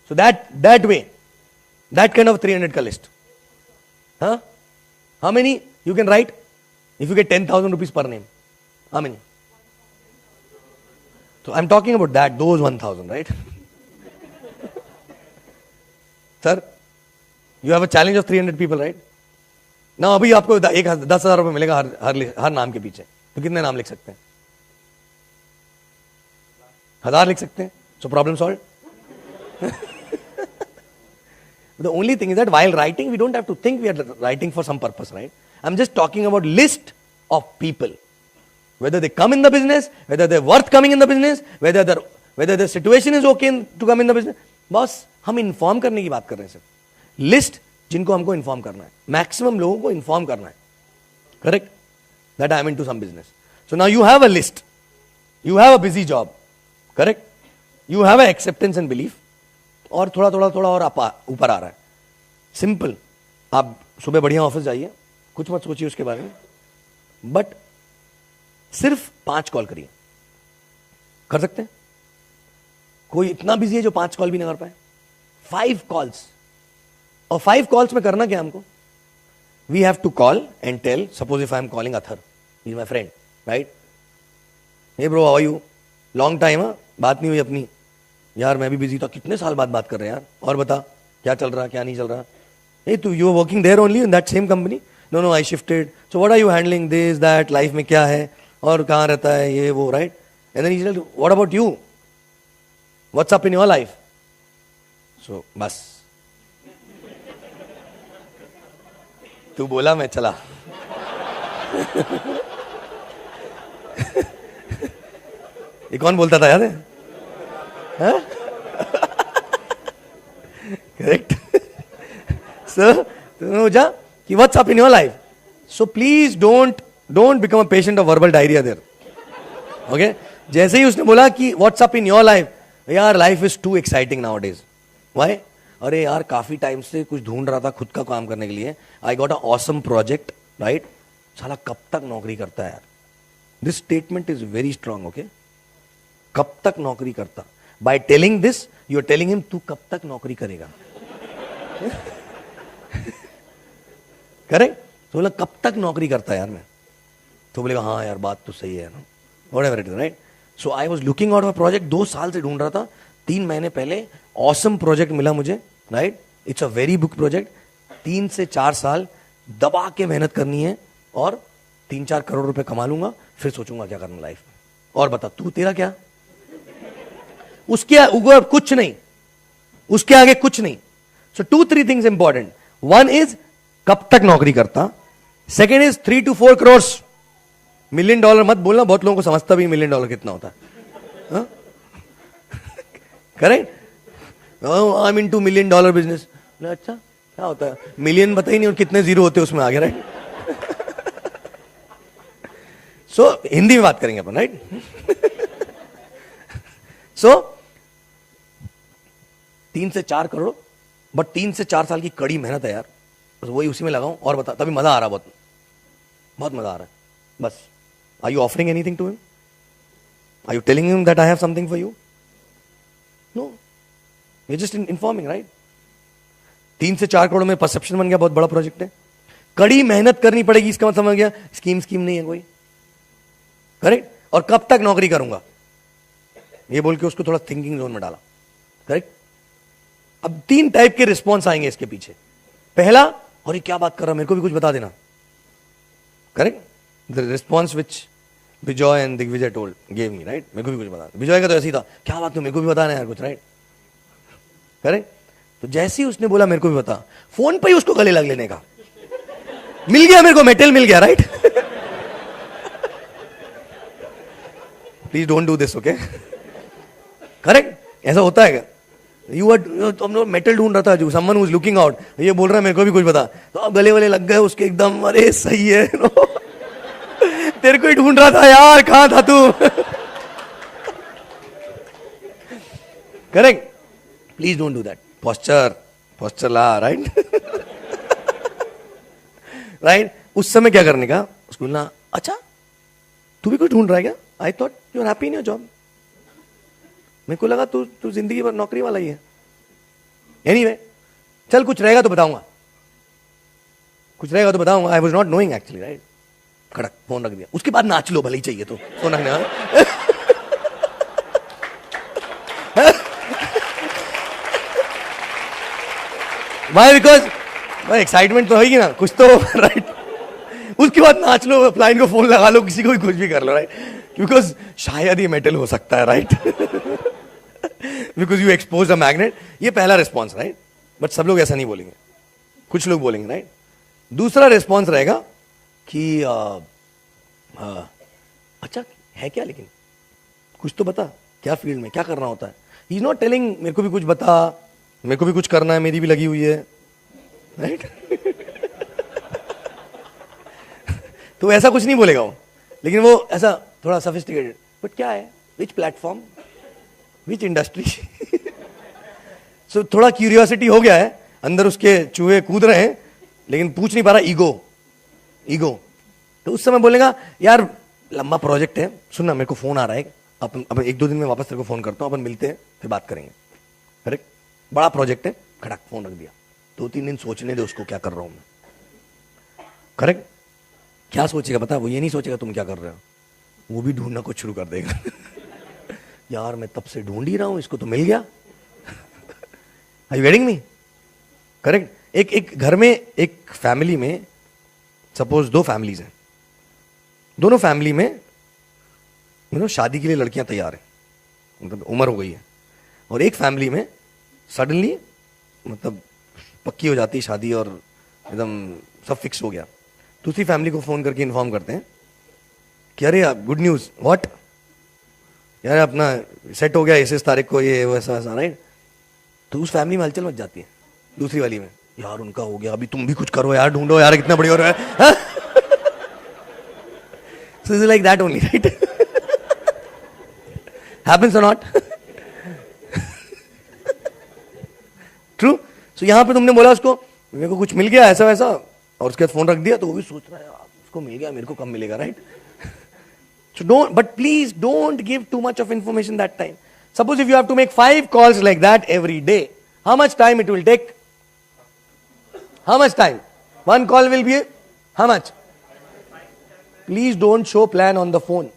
So that way, that kind of 300 का list. Huh? How many you can write if you get 10,000 rupees per name? How many? So I'm talking about that, those 1,000, right? Sir, you have a challenge of 300 people, right? Now अभी आपको 10,000 रुपए मिलेगा हर नाम के पीछे, तो कितने नाम लिख सकते हैं? 1000 लिख सकते हैं. So problem solved. The only thing is that while writing, we don't have to think we are writing for some purpose, right? I'm just talking about list of people. Whether they come in the business, whether they're worth coming in the business, whether the situation is okay to come in the business. बस हम inform करने की बात कर रहे हैं सिर्फ. List जिनको हमको इन्फॉर्म करना है, मैक्सिमम लोगों को इन्फॉर्म करना है. Correct? That I am into some business. So now you have a list, you have a busy job. Correct? You have a acceptance and belief, और थोड़ा और ऊपर आ रहा है. सिंपल. आप सुबह बढ़िया ऑफिस जाइए, कुछ मत सोचिए उसके बारे में, बट सिर्फ 5 कॉल करिए. कर सकते हैं? कोई इतना बिजी है जो 5 कॉल भी ना कर पाए? 5 कॉल्स. और 5 कॉल्स में करना क्या हमको? We have to call and tell. Suppose if I am calling other, he is my friend, right? Hey bro, how are you? Long time. बात नहीं हुई अपनी. यार मैं भी बिजी था. कितने साल बाद बात कर रहे हैं यार, और बता क्या चल रहा क्या नहीं चल रहा. हे तू, you are working there only in that same company? No I shifted. So what are you handling this that, life में क्या है और कहाँ रहता है ये वो, right? And then he said what about you, what's up in your life? So बस तू बोला मैं चला. ये कौन बोलता था याद है? करेक्ट. सो तो जा कि what's up in your life. So please don't become a patient of verbal diarrhoea there. Okay? जैसे ही उसने बोला कि what's up in your life, यार life is too exciting nowadays. Why? अरे यार काफी टाइम से कुछ ढूंढ रहा था खुद का काम करने के लिए. I got a awesome project, right? साला कब तक नौकरी करता है यार. This statement is very strong. Okay? कब तक नौकरी करता. By telling this you are telling him तू कब तक नौकरी करेगा. करेक्ट? तो बोला कब तक नौकरी करता है यार मैं. तो बोलेगा हाँ यार बात तो सही है ना, whatever it is, right? So I was looking out of project. 2 साल से ढूंढ रहा था. 3 महीने पहले ऑसम प्रोजेक्ट मिला मुझे, right? It's a very big project. 3 से 4 साल दबा के मेहनत करनी है और 3-4 करोड़ रुपए कमा लूंगा, फिर सोचूंगा क्या करना लाइफ में. और बता तू, तेरा क्या? उसके ऊपर कुछ नहीं. उसके आगे कुछ नहीं. So 2-3 things important. One is कब तक नौकरी करता. Second is 3 to 4 crores. $1 million मत बोलना, बहुत लोगों को समझता भी $1 million कितना होता है. Correct. I am into $1 million business. अच्छा क्या होता है, मिलियन पता ही नहीं और कितने जीरो होते हैं उसमें आगे, राइट. सो हिंदी में बात करेंगे अपन, राइट. सो 3 से 4 करोड़, बट 3 से 4 साल की कड़ी मेहनत है यार. बस वही उसी में लगाऊं और बता, तभी मजा आ रहा है, बहुत बहुत मजा आ रहा है. बस are you offering anything to him? Are you telling him that I have something for you? No, you just informing, right. 3 से 4 करोड़ में परसेप्शन बन गया, बहुत बड़ा प्रोजेक्ट है. कड़ी मेहनत करनी पड़ेगी, इसका मतलब समझ गया. स्कीम नहीं है कोई, करेक्ट. और कब तक नौकरी करूंगा ये बोल के उसको थोड़ा थिंकिंग जोन में डाला, करेक्ट. अब 3 टाइप के रिस्पॉन्स आएंगे इसके पीछे. पहला, और ये क्या बात कर रहा, मेरे को भी कुछ बता देना, correct. The response which Vijay and Digvijay told gave me, right. मेरे को भी कुछ बता. विजय का तो ऐसे ही था, क्या बात, मेरे को भी बताना यार कुछ, राइट, करेक्ट. तो जैसे ही उसने बोला मेरे को भी बता, फोन पे ही उसको गले लग लेने का. मिल गया मेरे को, मेटल मिल गया, right. Please don't do this, okay, correct. ऐसा होता है क्या? यू आर मेटल ढूंढ रहा था, जो someone who is looking out, ये बोल रहा है मेरे को भी कुछ बता, तो अब गले वाले लग गए उसके एकदम. अरे सही है, तेरे को ही ढूंढ रहा था यार, कहां था तू. Correct. Please don't do that. Posture ला, राइट. राइट. उस समय क्या करने का, उसको बोलना, अच्छा तू भी कुछ ढूंढ रहा है क्या? I thought you are happy in your job. मेरे को लगा तू जिंदगी भर नौकरी वाला ही है. एनीवे, चल कुछ रहेगा तो बताऊंगा, कुछ रहेगा तो बताऊंगा. I was not knowing actually, right. खड़क फोन रख दिया. उसके बाद नाच लो भले ही चाहिए तो फोन रखने वाला. Why? Because भाई एक्साइटमेंट तो होगी ना कुछ तो, राइट. उसके बाद नाच लो, फ्लाइन को फोन लगा लो, किसी को भी कुछ भी कर लो, राइट. बिकॉज शायद ये मेटल हो सकता है, right. Because you expose a magnet. ये पहला रिस्पॉन्स, राइट. बट सब लोग ऐसा नहीं बोलेंगे, कुछ लोग बोलेंगे, राइट. दूसरा रिस्पॉन्स रहेगा कि अच्छा है क्या, लेकिन कुछ तो बता, क्या फील्ड में क्या करना होता है. ही इज नॉट टेलिंग मेरे को भी कुछ बता, मेरे को भी कुछ करना है, मेरी भी लगी हुई है, राइट. तो ऐसा कुछ नहीं बोलेगा वो, लेकिन वो ऐसा थोड़ा सफिस्टिकेटेड. बट क्या है, विच प्लेटफॉर्म, विच इंडस्ट्री. सो थोड़ा क्यूरियोसिटी हो गया है अंदर, उसके चूहे कूद रहे हैं, लेकिन पूछ नहीं पा रहा. ईगो. तो उस समय बोलेगा, यार लंबा प्रोजेक्ट है, सुनना मेरे को फोन आ रहा है, अपन 1-2 दिन में वापस तेरे को फोन करता हूं, अपन मिलते हैं, फिर बात करेंगे. करेक्ट. बड़ा प्रोजेक्ट है, खड़क फोन रख दिया. 2-3 दिन सोचने दे उसको क्या कर रहा हूं मैं. करेक्ट. क्या सोचेगा पता, वो ये नहीं सोचेगा तुम क्या कर रहे हो, वो भी ढूंढना कुछ शुरू कर देगा. यार मैं तब से ढूंढ ही रहा हूं, इसको तो मिल गया. Are you getting me? Correct. एक घर में, एक फैमिली में, सपोज 2 फैमिलीज हैं, दोनों फैमिली में शादी के लिए लड़कियां तैयार हैं, मतलब उम्र हो गई है. और एक फैमिली में सडनली मतलब पक्की हो जाती है शादी और एकदम सब फिक्स हो गया. दूसरी फैमिली को फोन करके इन्फॉर्म करते हैं कि अरे गुड न्यूज. व्हाट यार, अपना सेट हो गया इस तारीख को, ये वैसा वैसा, राइट. तो उस फैमिली में हलचल मच जाती है. दूसरी वाली में, यार उनका हो गया, अभी तुम भी कुछ करो यार, ढूंढो यार, कितना बढ़िया हो रहा है. So it's like that only, right. Happens और नॉट. ट्रू. सो यहां पे तुमने बोला उसको, मेरे को कुछ मिल गया ऐसा वैसा, और उसके बाद फोन रख दिया, तो वो भी सोच रहा है उसको मिल गया, मेरे को कब मिलेगा, right. So don't, but please don't give too much of information that time. Suppose if you have to make 5 calls like that every day, how much time it will take? How much time? One call will be how much? Please don't show plan on the phone.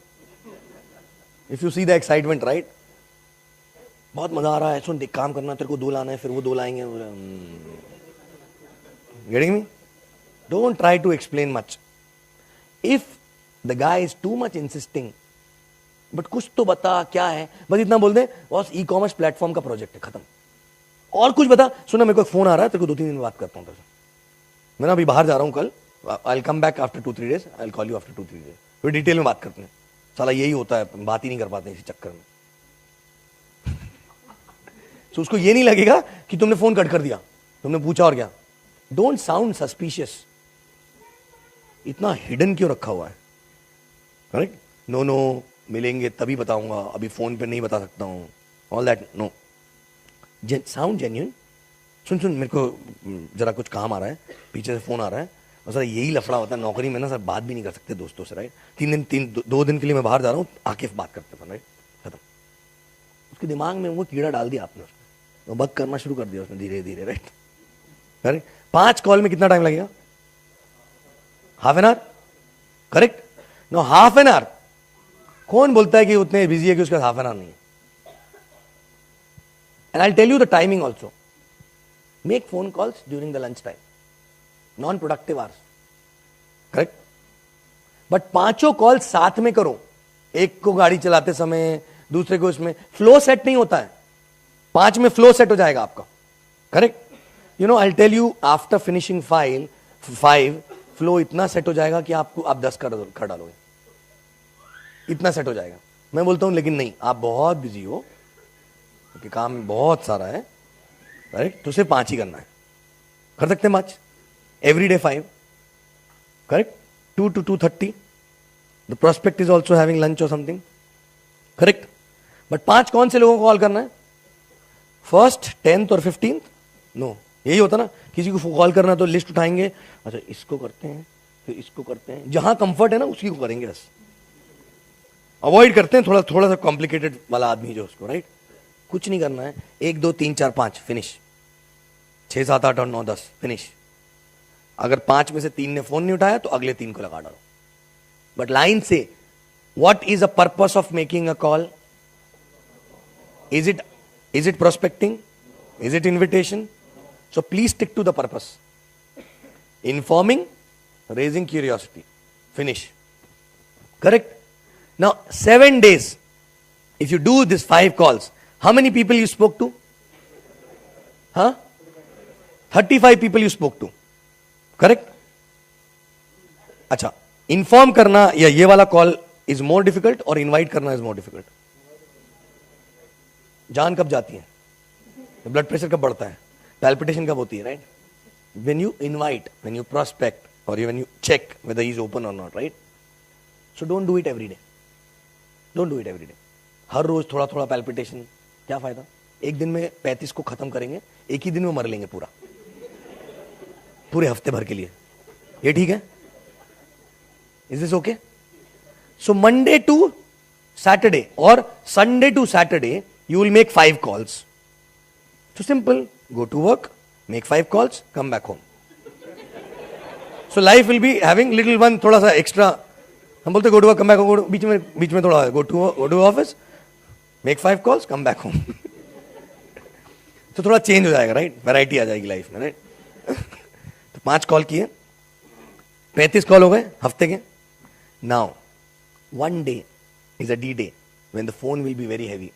If you see the excitement, right? बहुत मजा आ रहा है, सुन देख काम करना, तेरे को 2 लाना है, फिर वो 2 लाएंगे. Getting me? Don't try to explain much. If the guy is too much insisting, but कुछ तो बता क्या है, बस इतना बोल दे, बॉस ई-कॉमर्स प्लेटफॉर्म का प्रोजेक्ट है, खत्म. और कुछ बता, सुना मेरे को एक फोन आ रहा है, तेरे को 2-3 दिन बात करता हूँ तेरे से, मैं ना अभी बाहर जा रहा हूँ कल, I will come back after 2-3 days, I will call you after 2-3 days, फिर डिटेल में बात करते हैं। साला यही होता है, बात ही नहीं कर पाते इसी चक्कर में। तो उसको ये नहीं लगेगा कि तुमने फोन कट कर दिया, तुमने पूछा और क्या। डोंट साउंड सस्पिशियस, इतना हिडन क्यों रखा हुआ है, करेक्ट? नो नो, मिलेंगे तभी बताऊंगा, अभी फोन पे नहीं बता सकता हूं, all that no. Sound genuine. सुन सुन, मेरे को जरा कुछ काम आ रहा है, पीछे से फोन आ रहा है, और सर यही लफड़ा होता है नौकरी में ना सर, बात भी नहीं कर सकते दोस्तों से, राइट? 2 दिन के लिए मैं बाहर जा रहा हूँ, आके बात करते हैं, राइट? खत्म। उसके दिमाग में वो कीड़ा डाल दिया आपने, उसने बग करना शुरू कर दिया उसने धीरे धीरे, राइट? करेक्ट। 5 कॉल में कितना टाइम लगेगा? Half an hour, correct? No, half an hour. कौन बोलता है कि उतने बिजी है कि उसका हाफ एन आवर नहीं है? And I tell you the timing also, make phone calls during the lunch time, non productive hours, correct? But 5 call साथ में करो, एक को गाड़ी चलाते समय, दूसरे को इसमें, फ्लो सेट नहीं होता है। 5 में फ्लो सेट हो जाएगा आपका, correct? You know, I tell you, after finishing 5 flow इतना सेट हो जाएगा कि आपको आप 10 कर डालोगे, इतना सेट हो जाएगा। मैं बोलता हूं लेकिन नहीं, आप बहुत बिजी हो क्योंकि काम बहुत सारा है, राइट? तो सिर्फ 5 ही करना है, कर सकते हैं 5 every day 5, correct? 2 to 2:30, the prospect is also having lunch और समथिंग, करेक्ट? बट 5 कौन से लोगों को कॉल करना है? 1st, 10th और 15th? नो, यही होता ना, किसी को कॉल करना तो लिस्ट उठाएंगे, अच्छा इसको करते हैं, फिर इसको करते हैं, जहां कंफर्ट है ना उसी को करेंगे, बस अवॉइड करते हैं थोड़ा सा कॉम्प्लिकेटेड वाला आदमी जो उसको, राइट? कुछ नहीं करना है, 1 2 3 4 5 फिनिश, 6 7 8 और 9 10 फिनिश। अगर 5 में से 3 ने फोन नहीं उठाया तो अगले 3 को लगा डालो, बट लाइन से what is a purpose of making a call? Is it prospecting? Is it invitation? So please stick to the purpose. Informing, raising curiosity. Finish. Correct? Now, 7 days. If you do this 5 calls, how many people you spoke to? Huh? 35 people you spoke to. Correct? अच्छा, inform करना या ये वाला call is more difficult और invite करना is more difficult? जान कब जाती है? ब्लड प्रेशर कब बढ़ता है? पैल्पिटेशन कब होती है, right? When you invite, when you prospect, or when you check whether he is open or not, right? So don't do it every day. Don't do it every day. हर रोज थोड़ा थोड़ा palpitation, क्या फायदा? एक दिन में 35 को खत्म करेंगे, एक ही दिन में मर लेंगे पूरे हफ्ते भर के लिए। ये ठीक है? Is this okay? So Monday to Saturday or Sunday to Saturday, you will make 5 calls. So simple, go to work, make 5 calls, come back home. So life will be having little one, थोड़ा सा extra. हम बोलते go to work, come back home, बीच में थोड़ा go to office, make 5 calls, come back home. तो थोड़ा change हो जाएगा, राइट? वैरायटी आ जाएगी लाइफ में, राइट? तो 5 कॉल किए, 35 कॉल हो गए हफ्ते के। Now, one day is a D-day when the phone will be very heavy.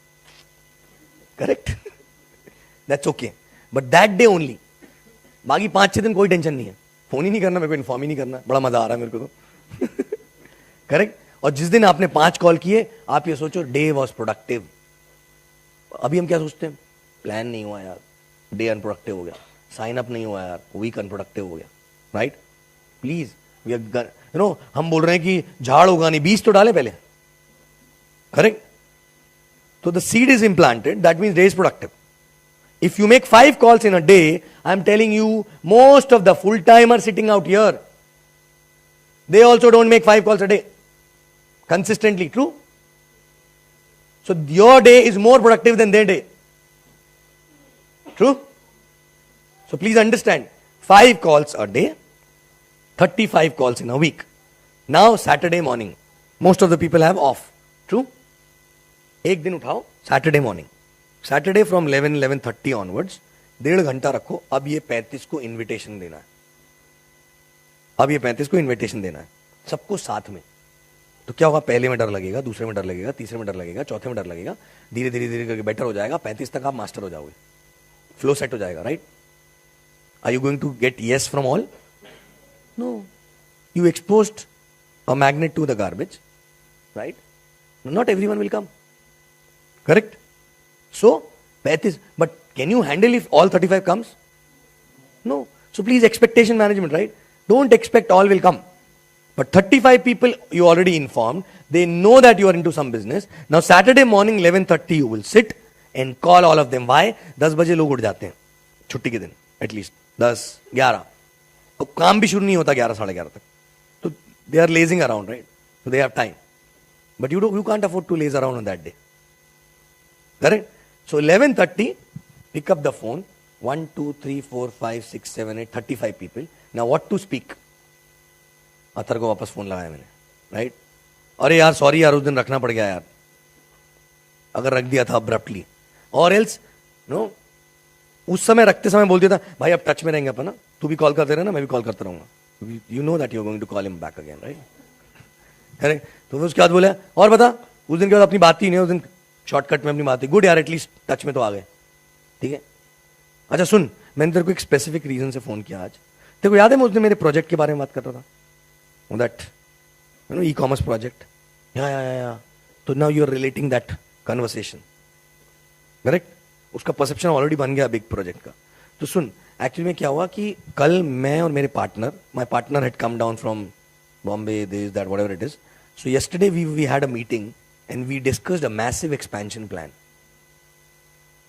Correct? That's okay. But that day only. बाकी 5-6 दिन कोई टेंशन नहीं है, फोन ही नहीं करना, मेरे को इन्फॉर्म ही नहीं करना, बड़ा मजा आ रहा है मेरे को तो। करेक्ट? और जिस दिन आपने 5 कॉल किए, आप ये सोचो डे वॉज प्रोडक्टिव। अभी हम क्या सोचते हैं? प्लान नहीं हुआ यार, डे अनप्रोडक्टिव हो गया, साइन अप नहीं हुआ यार, वीक अनप्रोडक्टिव हो गया, राइट? प्लीज, यू नो, हम बोल रहे हैं कि झाड़ उगानी, बीज तो डाले पहले, correct? So the seed is implanted, that means day is productive. If you make 5 calls in a day, I am telling you, most of the full-timers sitting out here, they also don't make 5 calls a day consistently. True? So your day is more productive than their day. True? So please understand, 5 calls a day, 35 calls in a week. Now Saturday morning, most of the people have off. True? एक दिन उठाओ Saturday morning, Saturday from 11-11:30 onwards, 1.5 घंटा रखो। अब ये 35 को invitation देना है, अब ये 35 को इन्विटेशन देना है सबको साथ में। तो क्या होगा? पहले में डर लगेगा, दूसरे में डर लगेगा, तीसरे में डर लगेगा, चौथे में डर लगेगा, धीरे धीरे धीरे करके बेटर हो जाएगा, 35 तक आप मास्टर हो जाओगे। फ्लो सेट हो जाएगा, right? Are you going to get yes from all? No. You exposed a magnet to the garbage, right? Not everyone will come. Correct? So, but can you handle if all 35 comes? No. So please, expectation management, right? Don't expect all will come. But 35 people you already informed, they know that you are into some business. Now Saturday morning 11:30 you will sit and call all of them. Why? 10 बजे लोग उठ जाते हैं छुट्टी के दिन, at least 10, 11. अब काम भी शुरू नहीं होता 11, साढ़े 11 तक. So they are lazing around, right? So they have time. But you can't afford to laze around on that day. Correct? So 11:30, pick up the phone. 1, 2, 3, 4, 5, 6, 7, 8, 35 people. Now what to speak? Athar को वापस phone लगाया मैंने, right? अरे यार sorry यार, उस दिन रखना पड़ गया यार, अगर रख दिया था अब्रप्टली, और एल्स नो उस समय रखते समय बोल दिया था भाई अब टच में रहेंगे अपन ना, तू भी कॉल करते रहना, मैं भी कॉल करता रहूंगा. You know that you're going to call him back again, right? Correct. तो उसके बाद बोला और बता, उस दिन के बाद अपनी बात ही नहीं, उस दिन शॉर्टकट में अपनी बात ही. गुड यार, एटलीस्ट टच में तो आ गए. ठीक है. अच्छा सुन, मैंने तेरे को एक स्पेसिफिक रीजन से फोन किया आज. तेरे को याद है मैं उस दिन मेरे प्रोजेक्ट के बारे में बात कर रहा था, that you know e-commerce project. या तो now you are relating that conversation. Correct. उसका परसेप्शन ऑलरेडी बन गया बिग प्रोजेक्ट का. तो सुन, एक्चुअली में क्या हुआ कि कल मैं और मेरे partner, my partner had come down from Bombay, this that whatever it is. So yesterday we had a meeting and we discussed a massive expansion plan,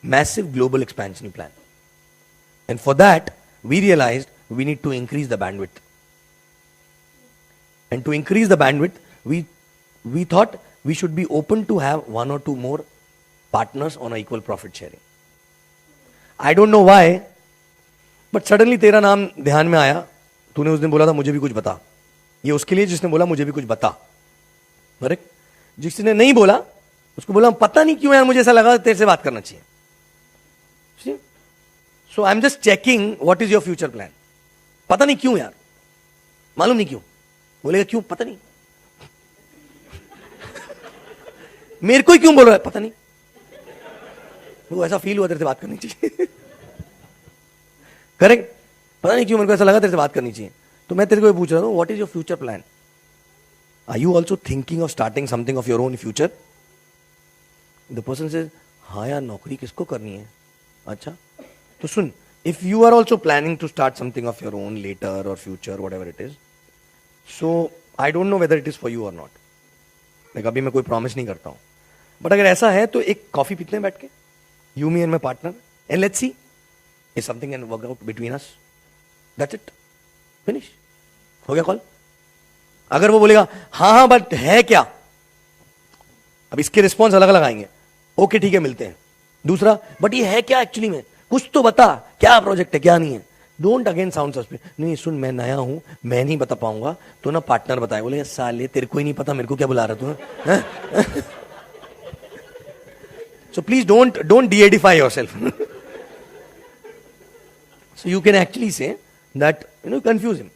massive global expansion plan. And for that we realized we need to increase the bandwidth. And to increase the bandwidth, we thought we should be open to have one or two more partners on a equal profit sharing. I don't know why, but suddenly तेरा नाम ध्यान में आया. तूने उस दिन बोला था मुझे भी कुछ बता. ये उसके लिए जिसने बोला मुझे भी कुछ बता. करेक्ट. जिसने नहीं बोला उसको बोला पता नहीं क्यों यार, मुझे ऐसा लगा तेरे से बात करना चाहिए. So I am just checking what is your future plan. पता नहीं क्यों यार, मालूम नहीं क्यों. बोलेगा क्यों, पता नहीं. मेरे को ही क्यों बोल रहा है, पता नहीं. वो ऐसा फील हुआ तेरे से बात करनी चाहिए. करेक्ट. पता नहीं क्यों मेरे को ऐसा लगा तेरे से बात करनी चाहिए. तो मैं तेरे को ये पूछ रहा हूँ, what is your future plan? Are you also thinking of starting something of your own future? The person says हाँ यार, नौकरी किसको करनी है. अच्छा तो सुन, if you are also planning to start something of your own later or future whatever it is, so I don't know whether it is for you or not. Like अभी मैं कोई प्रॉमिस नहीं करता हूं, बट अगर ऐसा है तो एक कॉफी पीते हैं बैठ के, you me and my partner, and let's see if something can work out between us. That's it. Finish. हो गया कॉल. अगर वो बोलेगा हाँ बट है क्या, अब इसके रिस्पॉन्स अलग अलग आएंगे. ओके ठीक है मिलते हैं. दूसरा, बट ये है क्या एक्चुअली में, कुछ तो बता, क्या प्रोजेक्ट है क्या नहीं है. Don't again sound suspense. नहीं सुन, मैं नया हूं, मैं नहीं बता पाऊंगा, तो ना पार्टनर बताए. बोले साले तेरे को ही नहीं पता, मेरे को क्या बुला रहा तू. सो please don't de-edify yourself. So you can actually say that, confuse him.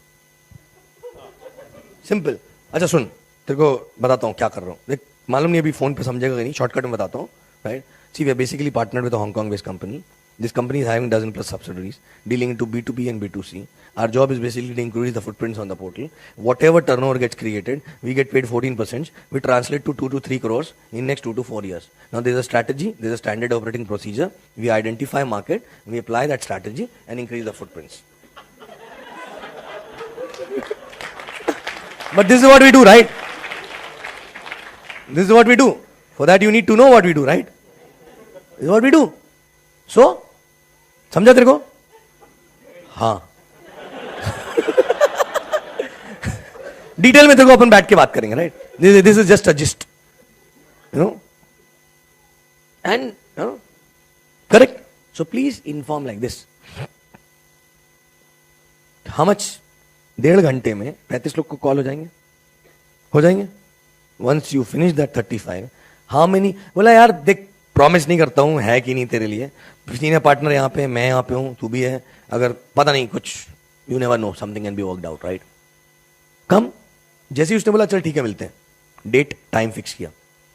Simple. अच्छा सुन, तेरे को बताता हूँ क्या कर रहा हूँ. देख, मालूम नहीं अभी फोन पे समझेगा कि नहीं, शॉर्टकट में बताता हूँ. Right. See, we are basically partnered with a Hong Kong based company. This company is having dozen plus subsidiaries dealing into B2B and B2C. Our job is basically to increase the footprints on the portal. Whatever turnover gets created, we get paid 14%. We translate to 2 to 3 crores in next 2 to 4 years. Now there's a strategy, there's a standard operating procedure. We identify market, we apply that strategy and increase the footprints. But this is what we do, right? This is what we do. For that you need to know what we do, right? This is what we do. So, समझा तेरे को? हाँ. Detail में तेरे को अपन बैठ के बात करेंगे, right? This is just a gist, you know, and correct. So please inform like this. How much? 1.5 घंटे में 35 लोग को कॉल हो जाएंगे. Once you finish that 35, how many? बोला यार देख, प्रॉमिस नहीं करता हूं है कि नहीं तेरे लिए. सीनियर पार्टनर यहाँ पे, मैं यहाँ पे हूं, तू भी है. अगर पता नहीं कुछ, you never know, something can be worked out, right? Come. जैसे ही उसने बोला चल ठीक है मिलते हैं, डेट टाइम फिक्स किया.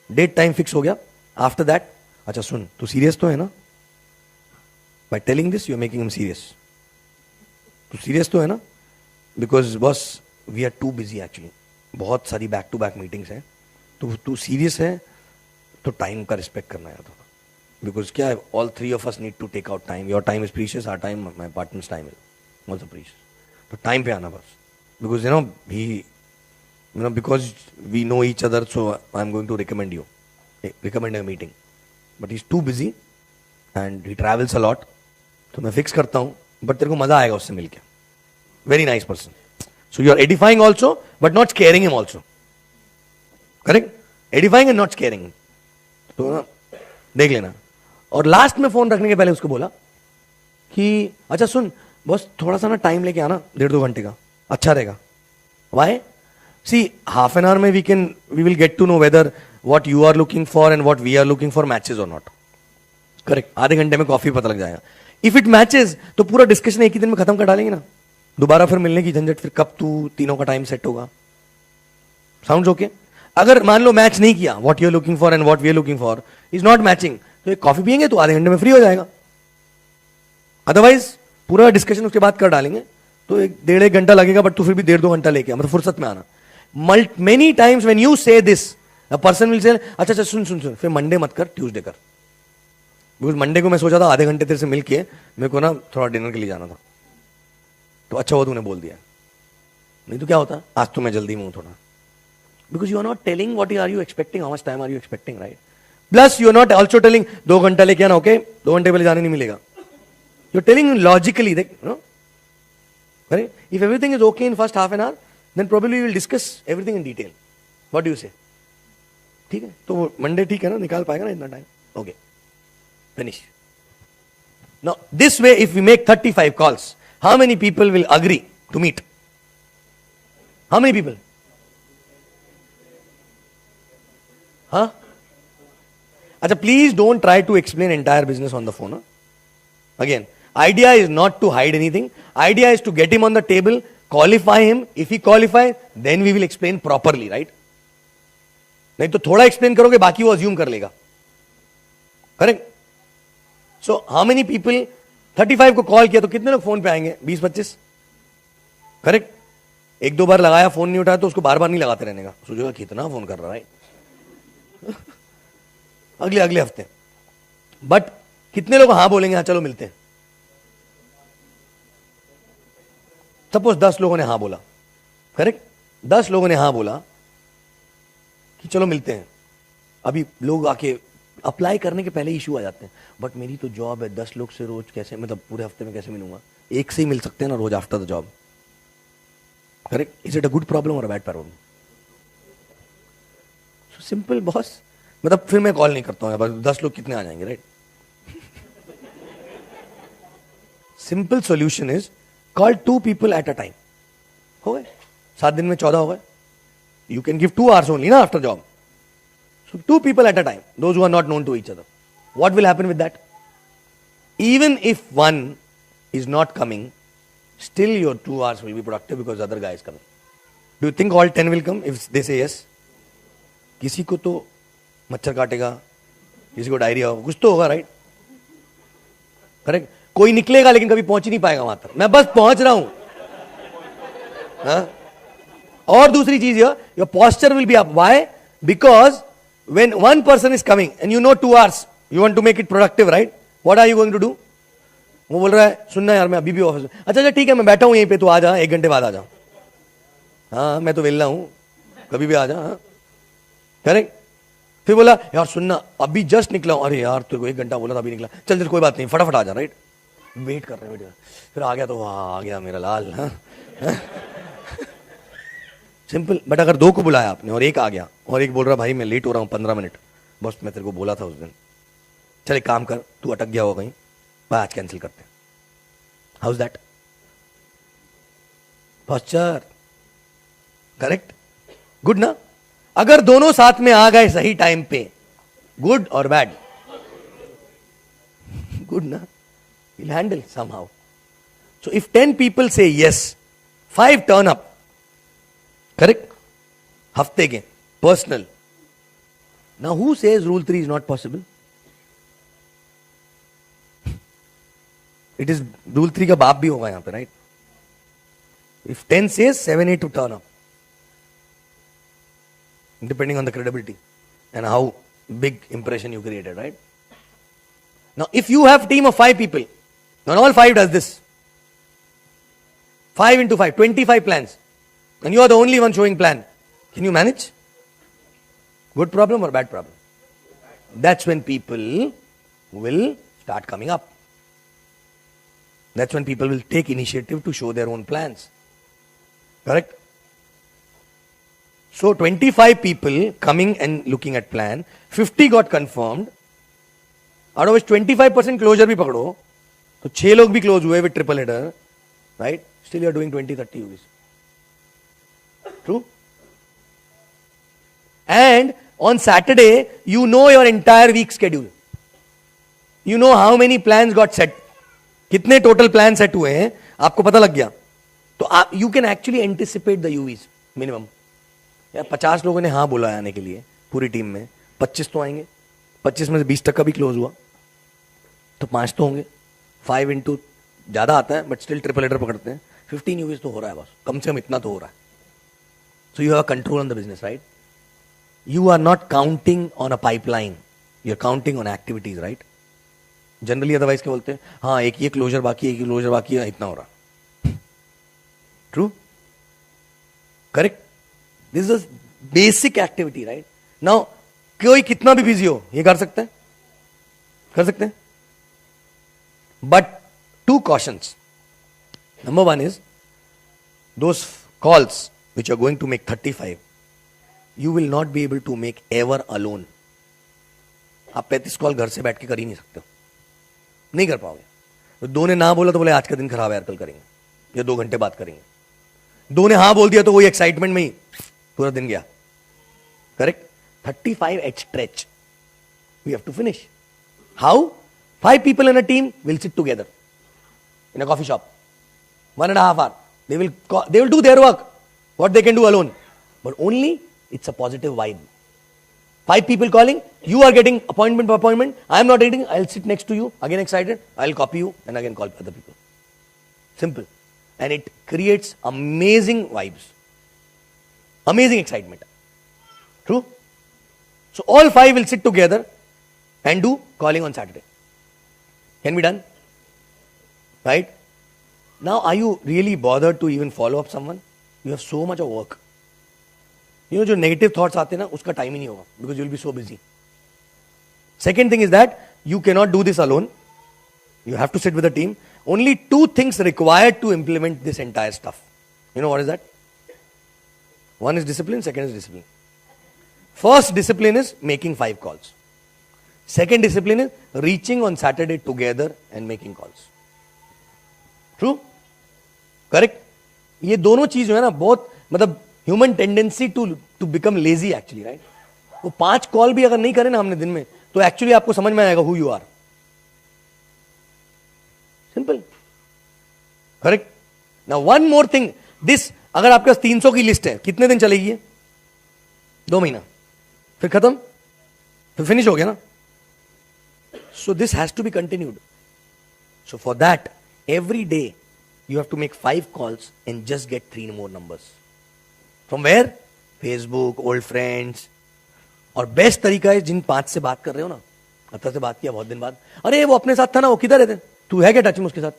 डेट टाइम फिक्स हो गया. आफ्टर दैट, अच्छा सुन, तू सीरियस तो है ना? By telling this, you're making him serious. तो सीरियस तो है ना? Because boss we are too busy actually. बहुत सारी बैक टू बैक मीटिंग्स हैं. तो तू सीरियस है तो टाइम का रिस्पेक्ट करना है थोड़ा. बिकॉज क्या है, all three of us need to take out time. Your time is precious, our time, my partners time is also precious. तो टाइम पे आना बस. Because he because we know each other, so I am going to recommend a meeting. But he is too busy and he travels a lot. तो मैं fix करता हूँ, but तेरे को मजा आएगा उससे मिलके. Very nice person. So you are edifying also but not scaring him also. Correct? Edifying and not scaring. तो ना देख लेना. और लास्ट में फोन रखने के पहले उसको बोला कि अच्छा सुन बस थोड़ा सा ना टाइम लेके आना, 1.5-2 घंटे का, अच्छा रहेगा. Why? See half an hour में we will get to know whether what you are looking for and what we are looking for matches or not. Correct? आधे घंटे में कॉफी पता लग जाएगा. इफ इट मैचेस तो पूरा डिस्कशन एक ही दिन में खत्म कर डालेंगे ना. दोबारा फिर मिलने की झंझट, फिर कब तू तीनों का टाइम सेट होगा. Sounds okay? अगर मान लो मैच नहीं किया, what you are looking for and what we are looking for is not matching, तो एक कॉफी पियेंगे तो आधे घंटे में फ्री हो जाएगा. अदरवाइज पूरा डिस्कशन उसके बाद कर डालेंगे तो 1.5 घंटा लगेगा, बट तू फिर भी 1.5-2 घंटा लेके मतलब फुर्सत में आना. मेनी टाइम्स व्हेन यू से this a person will say अच्छा अच्छा सुन सुन सुन, फिर मंडे मत कर, ट्यूसडे कर. बिकॉज मंडे को मैं सोचा था आधे घंटे तेरे से मिलके मेरे को ना थोड़ा डिनर के लिए जाना था. तो अच्छा वो तूने बोल दिया. नहीं तो क्या होता, आज तो मैं जल्दी में हूं थोड़ा. Because you are not telling what are you expecting, how much time are you expecting, right? Plus you are not also telling 2 घंटा लेके आना, okay? 2 घंटे पहले जाने नहीं मिलेगा. You are telling logically, no? Right? If everything is okay in first half an hour, then probably we will discuss everything in detail. What do you say? ठीक है? तो मंडे ठीक है ना, निकाल पाएगा ना इतना time? Okay. Finish. Now this way, if we make 35 calls, how many people will agree to meet? How many people? Huh? Acha, please don't try to explain entire business on the phone. Huh? Again, idea is not to hide anything. Idea is to get him on the table, qualify him. If he qualifies, then we will explain properly, right? नहीं तो थोड़ा explain करोगे, बाकी वो assume कर लेगा. Correct? So, how many people? 35 को call किया तो कितने लोग phone पे आएंगे? 20-25? Correct? 1-2 बार लगाया, phone नहीं उठाया तो उसको बार बार नहीं लगाते रहने का. सोचेगा कितना phone कर रहा है. अगले हफ्ते. बट कितने लोग हाँ बोलेंगे हाँ चलो मिलते हैं? सपोज 10 लोगों ने हाँ बोला. करेक्ट? 10 लोगों ने हाँ बोला कि चलो मिलते हैं. अभी लोग आके अप्लाई करने के पहले इशू आ जाते हैं. बट मेरी तो जॉब है, 10 लोग से रोज कैसे, मतलब पूरे हफ्ते में कैसे मिलूंगा? एक से ही मिल सकते हैं ना रोज after the job. Correct? Is it a good problem or a bad problem? Simple boss. मतलब फिर मैं कॉल नहीं करता हूं. बस 10 लोग कितने आ जाएंगे, right? Simple solution is call 2 people at a time. हो गए 7 दिन में 14 हो गए. You can give 2 hours only ना after job. So 2 people at a time, those who are not known to each other. What will happen with that? Even if one is not coming, still your 2 hours will be productive because other guy is coming. Do you think all 10 will come if they से yes? किसी को तो मच्छर काटेगा, किसी को diarrhoea होगा, कुछ तो होगा, राइट? करेक्ट? कोई निकलेगा लेकिन कभी पहुंच ही नहीं पाएगा वहां तक. मैं बस पहुंच रहा हूं. और दूसरी चीज, your posture will be up. Why? Because when one person is coming and you know 2 hours you want to make it productive, right? What are you going to do? वो बोल रहा है सुनना यार मैं अभी भी ऑफिस में. अच्छा ठीक है मैं बैठा हूं यहीं पे, तू आ जा, 1 घंटे बाद आ जा. हाँ मैं तो वेला हूं, कभी भी आ जा. हाँ करेक्ट? फिर बोला यार सुनना अभी जस्ट निकला हूं. अरे यार तेरे को 1 घंटा बोला था, अभी निकला. चल चल कोई बात नहीं, फटाफट आ जा, राइट? वेट कर रहे हैं. फिर आ गया तो वाह आ गया मेरा लाल. सिंपल. बट अगर 2 को बुलाया आपने और 1 आ गया और 1 बोल रहा भाई मैं लेट हो रहा हूं 15 मिनट, बस मैं तेरे को बोला था उस दिन, चल एक काम कर, तू अटक गया हो कहीं, भाई आज कैंसिल करते हैं. How is that? Posture. Correct? Good ना? अगर दोनों साथ में आ गए सही टाइम पे, गुड और बैड? गुड ना? Will handle somehow. So if 10 people से yes, 5 turn up. करेक्ट? हफ्ते के personal. Now who says rule 3 is not possible? It is rule 3 का बाप भी होगा यहाँ पे, right? If 10 says, 7, 8 to turn up. Depending on the credibility and how big impression you created, right? Now, if you have team of 5 people, and all 5 does this, 5 into 5, 25 plans, and you are the only one showing plan, can you manage? Good problem or bad problem? That's when people will start coming up. That's when people will take initiative to show their own plans. Correct? So 25 people coming and looking at plan, 50 got confirmed. Out of which 25% closure भी पकड़ो, तो 6 लोग भी close हुए with triple header, right? Still you are doing 20-30 UVs. True? And on Saturday, you know your entire week schedule. You know how many plans got set. कितने total plans set हुए हैं, आपको पता लग गया. तो आप, you can actually anticipate the UVs, minimum. या 50 लोगों ने हाँ बोला आने के लिए पूरी टीम में, 25 तो आएंगे, 25 में से 20 का भी क्लोज हुआ, तो 5 तो होंगे. 5 इंटू ज्यादा आता है बट स्टिल ट्रिपल हेडर पकड़ते हैं, 15 यूवीज तो हो रहा है बस, कम से कम इतना तो हो रहा है. So you have control on the business, right? You are not counting on a pipeline, you are counting on activities, right? Generally otherwise क्या बोलते हैं, हाँ एक ये क्लोजर बाकी है, एक क्लोजर बाकी है, इतना हो रहा. True? Correct? This is basic activity, right? Now कोई कितना भी बिजी हो ये कर सकते हैं, कर सकते हैं. But 2 cautions. Number 1 is those calls which are going to make 35, you will not be able to make ever alone. आप 35 कॉल घर से बैठ के कर ही नहीं सकते हो, नहीं कर पाओगे. तो 2 ने ना बोला तो बोले आज का दिन खराब है यार, कल करेंगे, या 2 घंटे बाद करेंगे. 2 ने हाँ बोल दिया तो वही एक्साइटमेंट में ही पूरा दिन गया. Correct? 35 at stretch we have to finish. How? 5 people in a team will sit together in a coffee shop, 1.5 hours. They will do their work, what they can do alone, but only it's a positive vibe. 5 people calling, you are getting appointment by appointment, I am not getting, I'll sit next to you, again excited, I'll copy you and again call other people. Simple. And it creates amazing vibes, amazing excitement. True? So all 5 will sit together and do calling on Saturday. Can be done? Right? Now, are you really bothered to even follow up someone? You have so much of work. You know, जो negative thoughts आते हैं ना, उसका time ही नहीं होगा, because you will be so busy. Second thing is that you cannot do this alone. You have to sit with a team. Only 2 things required to implement this entire stuff. You know what is that? One is discipline, second is discipline. First discipline is making 5 calls. Second discipline is reaching on Saturday together and making calls. True? Correct? ये दोनों चीज जो है ना, बहुत मतलब human tendency to become lazy actually, right? वो 5 call भी अगर नहीं करें ना हमने दिन में, तो एक्चुअली आपको समझ में आएगा who you are. Simple. Correct? Now one more thing, this अगर आपके पास 300 की लिस्ट है, कितने दिन चलेगी? 2 महीना, फिर खत्म, फिर फिनिश हो गया ना. So this has to be continued. So for that, every day you have to make 5 calls and just get 3 more numbers. From where? Facebook, old friends. और बेस्ट तरीका है, जिन 5 से बात कर रहे हो ना, अतर से बात किया बहुत दिन बाद, अरे वो अपने साथ था ना, वो किधर है? तू है क्या टच में उसके साथ?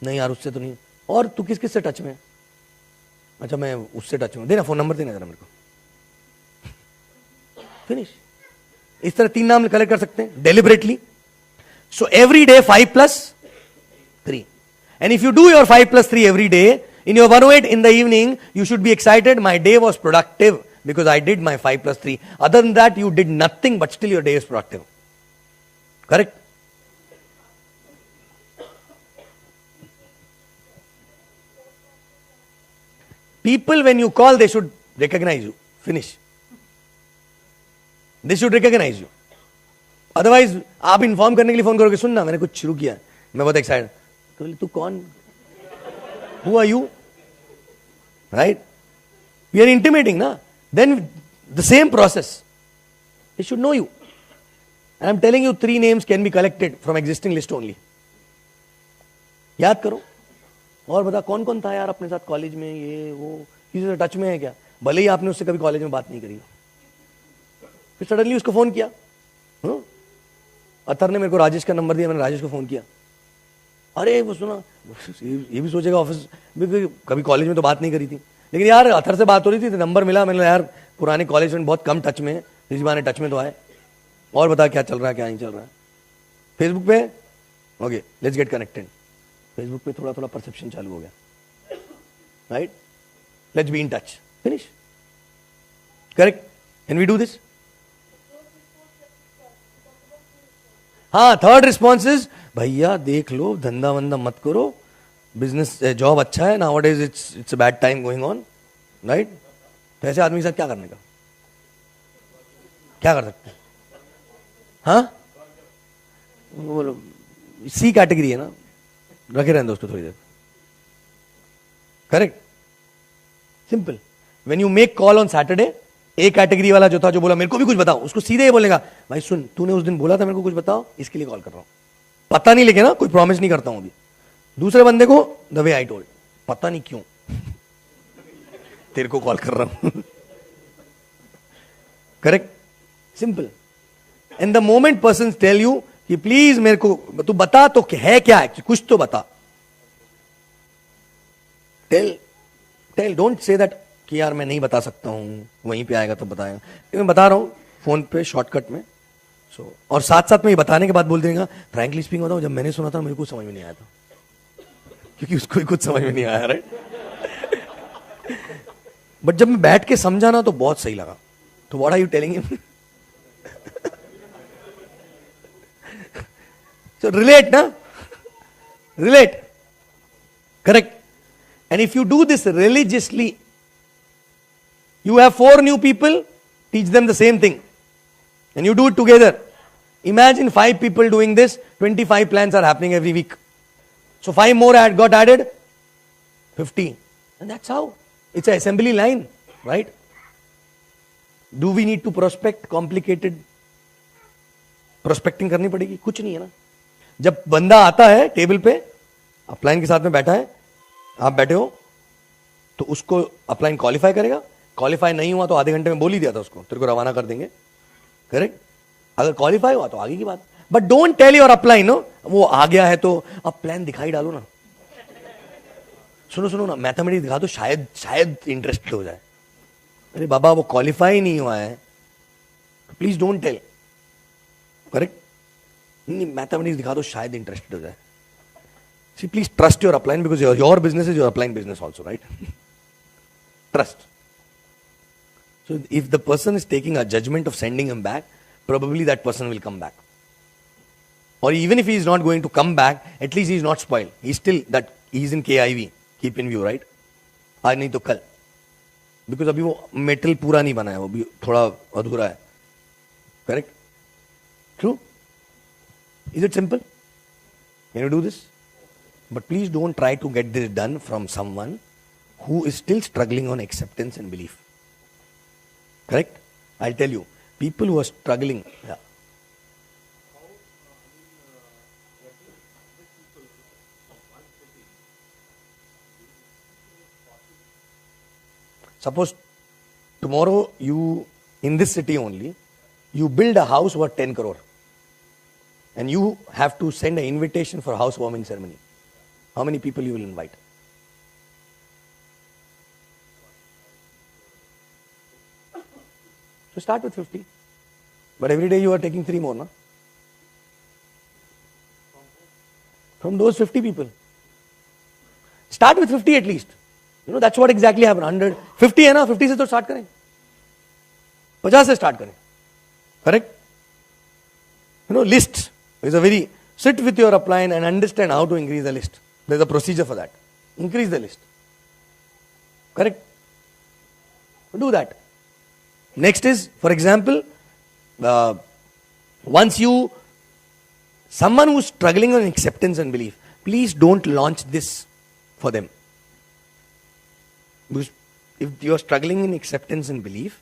नहीं यार उससे तो नहीं. और तू किस किस से टच में? अच्छा मैं उससे टच में, देना फोन नंबर देना जरा मेरे को. फिनिश. इस तरह 3 नाम कलेक्ट कर सकते हैं deliberately. So every day 5 + 3. And if you do your 5 + 3 every day, in your 108 in the evening, you should be excited. My day was productive because I did my 5 + 3. Other than that, you did nothing, but still your day is productive. Correct? People, when you call, they should recognize you. Finish. They should recognize you. Otherwise, आप inform करने के लिए phone करोगे, सुनना मैंने कुछ शुरू किया, मैं बहुत एक्साइटेड. तो तू कौन? Who are you? Right? We are intimating, na? Then the same process. They should know you. And I'm telling you, 3 names can be collected from existing list only. याद करो और बता कौन कौन था यार अपने साथ कॉलेज में, ये वो, किसी से टच में है क्या? भले ही आपने उससे कभी कॉलेज में बात नहीं करी, फिर सडनली उसको फोन किया। अतर ने मेरे को राजेश का नंबर दिया, मैंने राजेश को फोन किया, अरे वो सुना, ये भी सोचेगा ऑफिस में कभी कॉलेज में तो बात नहीं करी थी, लेकिन यार अतर से बात हो रही थी तो नंबर मिला, मैंने यार पुराने कॉलेज में बहुत कम टच में है, इस बार टच में तो आए, और बता क्या चल रहा है क्या नहीं चल रहा है। फेसबुक पे okay let's get connected, Facebook पे थोड़ा थोड़ा परसेप्शन चालू हो गया, right, let's be in touch, finish, correct, can we do this? हाँ, थर्ड रिस्पॉन्स इज भैया देख लो, धंधा वंदा मत करो, बिजनेस जॉब अच्छा है, nowadays it's a bad time going on, right. तो ऐसे आदमी के साथ क्या करने का, क्या कर सकते हैं? हाँ, बोलो सी कैटेगरी है ना, रखे रहने दो उसको थोड़ी देर, correct, simple. When you make call on Saturday, a category वाला जो था, जो बोला मेरे को भी कुछ बताओ, उसको सीधे ये बोलेगा, भाई सुन तूने उस दिन बोला था मेरे को कुछ बताओ, इसके लिए कॉल कर रहा हूं, पता नहीं लेके ना, कोई प्रॉमिस नहीं करता हूं अभी। दूसरे बंदे को द वे आई टोल्ड, पता नहीं क्यों तेरे को कॉल कर रहा हूं correct, simple. And the moment person tell you कि प्लीज मेरे को तू बता तो है क्या, कुछ तो बता, टेल डोंट से दैट कि यार मैं नहीं बता सकता हूं, वहीं पे आएगा तो बताएगा, मैं बता रहा हूं फोन पे शॉर्टकट में। सो और साथ साथ में ये बताने के बाद बोल देगा, फ्रैंकली स्पीकिंग बताऊं, जब मैंने सुना था मेरे को समझ में नहीं आया था, क्योंकि उसको ही कुछ समझ में नहीं आया, राइट। बट जब मैं बैठ के समझा ना तो बहुत सही लगा, तो what are you telling him? So relate ना, relate, correct. And if you do this religiously, you have 4 new people, teach them the same thing and you do it together. Imagine 5 people doing this, 25 plans are happening every week, so 5 more got added, 50, and that's how it's an assembly line, right? Do we need to prospect complicated prospecting करनी पड़ेगी? कुछ नहीं है ना। जब बंदा आता है टेबल पे, अपलाइन के साथ में बैठा है, आप बैठे हो, तो उसको अपलाइन क्वालिफाई करेगा, क्वालिफाई नहीं हुआ तो आधे घंटे में बोल ही दिया था उसको, तेरे को रवाना कर देंगे, करेक्ट। अगर क्वालिफाई हुआ तो आगे की बात, but don't tell your upline no, वो आ गया है तो अब प्लान दिखाई डालो ना, सुनो ना, मैथमेटिक्स दिखा दो, शायद इंटरेस्टेड हो जाए। अरे बाबा वो क्वालिफाई नहीं हुआ है, please don't tell, correct, mathematics दिखा दो, शायद इंटरेस्टेड हो जाए। See please trust your upline, because your business is your upline business also, right. Trust. So if the person is taking a judgment of sending him back, probably that person will come back. Or even if he is not going to come back, at least he is not spoiled. He's still that he is in KIV. Keep in view, right? आज नहीं तो कल, because अभी वो metal पूरा नहीं बना है, वो भी थोड़ा अधूरा है, correct? True? Is it simple? Can you do this? But please don't try to get this done from someone who is still struggling on acceptance and belief. Correct? I'll tell you, people who are struggling, yeah. Suppose tomorrow you, in this city only, you build a house worth 10 crore and you have to send an invitation for housewarming ceremony. How many people you will invite? So start with 50. But every day you are taking 3 more, no? From those 50 people. Start with 50 at least. You know, that's what exactly happened. 100, 50 है ना, 50 से तो start करें. 50 से start करें. Correct? You know, list is a very, sit with your upline and understand how to increase the list. There's a procedure for that. Increase the list. Correct? Do that. Next is, for example, someone who's struggling on acceptance and belief, please don't launch this for them. Because if you're struggling in acceptance and belief,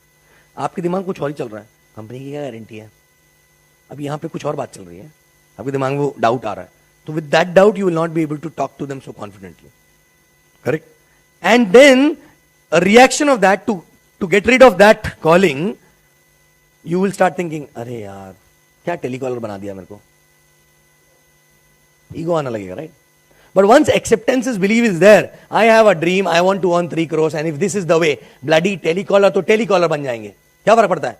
आपके दिमाग कुछ और ही चल रहा है, company की क्या guarantee है, अब यहाँ पे कुछ और बात चल रही है, आपके दिमाग में वो डाउट आ रहा है, So with that doubt, you will not be able to talk to them so confidently. Correct? And then a reaction of that to get rid of that calling, you will start thinking, अरे यार क्या telecaller बना दिया मेरे को. Ego आना लगेगा, right? But once acceptance is belief is there, I have a dream, I want to earn 3 crores, and if this is the way, bloody telecaller तो telecaller बन जाएंगे. क्या फर्क पड़ता है?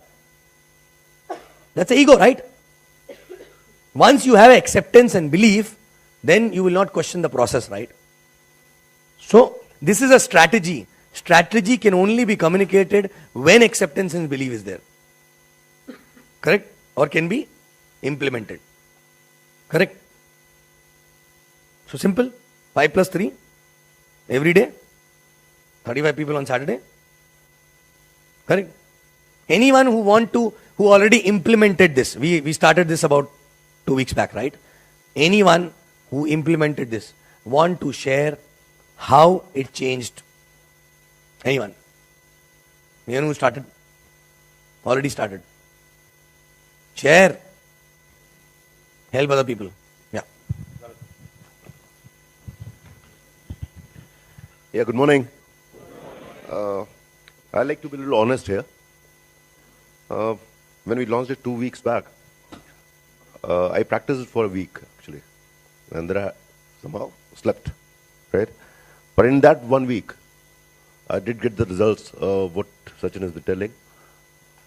That's the ego, right? Once you have acceptance and belief, then you will not question the process, right? So, this is a strategy. Strategy can only be communicated when acceptance and belief is there. Correct? Or can be implemented. Correct? So simple. 5 plus 3. Every day. 35 people on Saturday. Correct? Anyone who already implemented this. We started this about 2 weeks back, right? Anyone who implemented this want to share how it changed. Anyone? Anyone who started? Already started. Share. Help other people. Yeah. Yeah, good morning. I'd like to be a little honest here. When we launched it 2 weeks back, I practiced it for a week, actually. And then I somehow slept, right? But in that 1 week, I did get the results of what Sachin has been telling.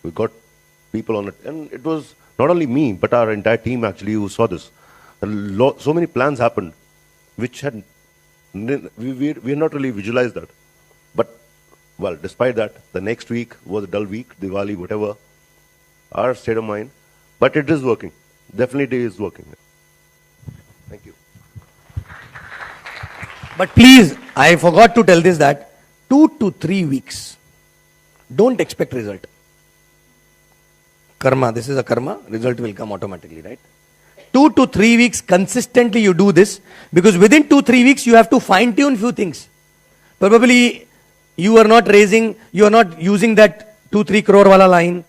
We got people on it. And it was not only me, but our entire team, actually, who saw this. So many plans happened, which had we had not really visualized that. But, well, despite that, the next week was a dull week, Diwali, whatever, our state of mind. But it is working. Definitely is working. Thank you. But please, I forgot to tell this that 2 to 3 weeks, don't expect result. Karma, this is a karma, result will come automatically, right? 2 to 3 weeks consistently you do this, because within 2-3 weeks you have to fine tune few things. Probably you are not using that 2-3 crore wala line.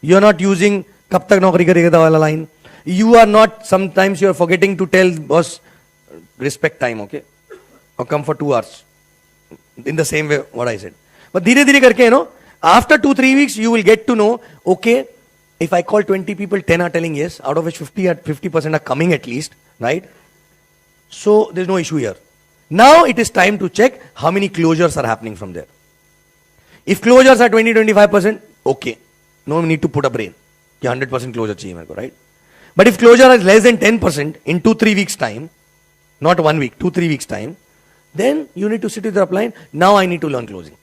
You are not using kab tak naukri karega wala line. Sometimes you are forgetting to tell boss, respect time, okay? Or come for 2 hours. In the same way what I said. But dhire dhire karke, after 2-3 weeks you will get to know, okay, if I call 20 people, 10 are telling yes, out of which 50% are coming at least, right? So there's no issue here. Now it is time to check how many closures are happening from there. If closures are 20-25%, okay. No need to put a brain. 100% closure chahiye mere ko, right? But if closure is less than 10% in 2-3 weeks time, not 1 week, 2-3 weeks time, then you need to sit with your upline. Now I need to learn closing.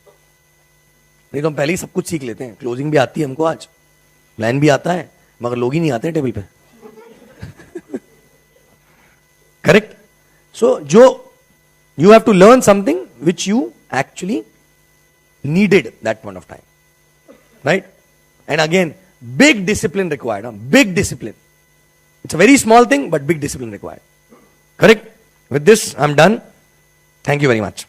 नहीं तो हम पहले ही सब कुछ सीख लेते हैं. Closing भी आती है हमको आज, प्लान भी आता है, मगर लोग ही नहीं आते हैं टेबल पे. Correct? So, you have to learn something which you actually needed that point of time. Right? And again, big discipline required. Big discipline. It's a very small thing, but big discipline required. Correct? With this, I'm done. Thank you very much.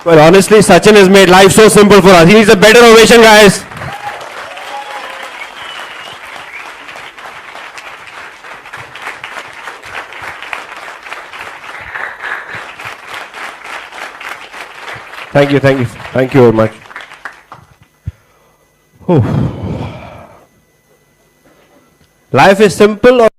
Well, honestly, Sachin has made life so simple for us. He needs a better ovation, guys. Thank you very much. Life is simple.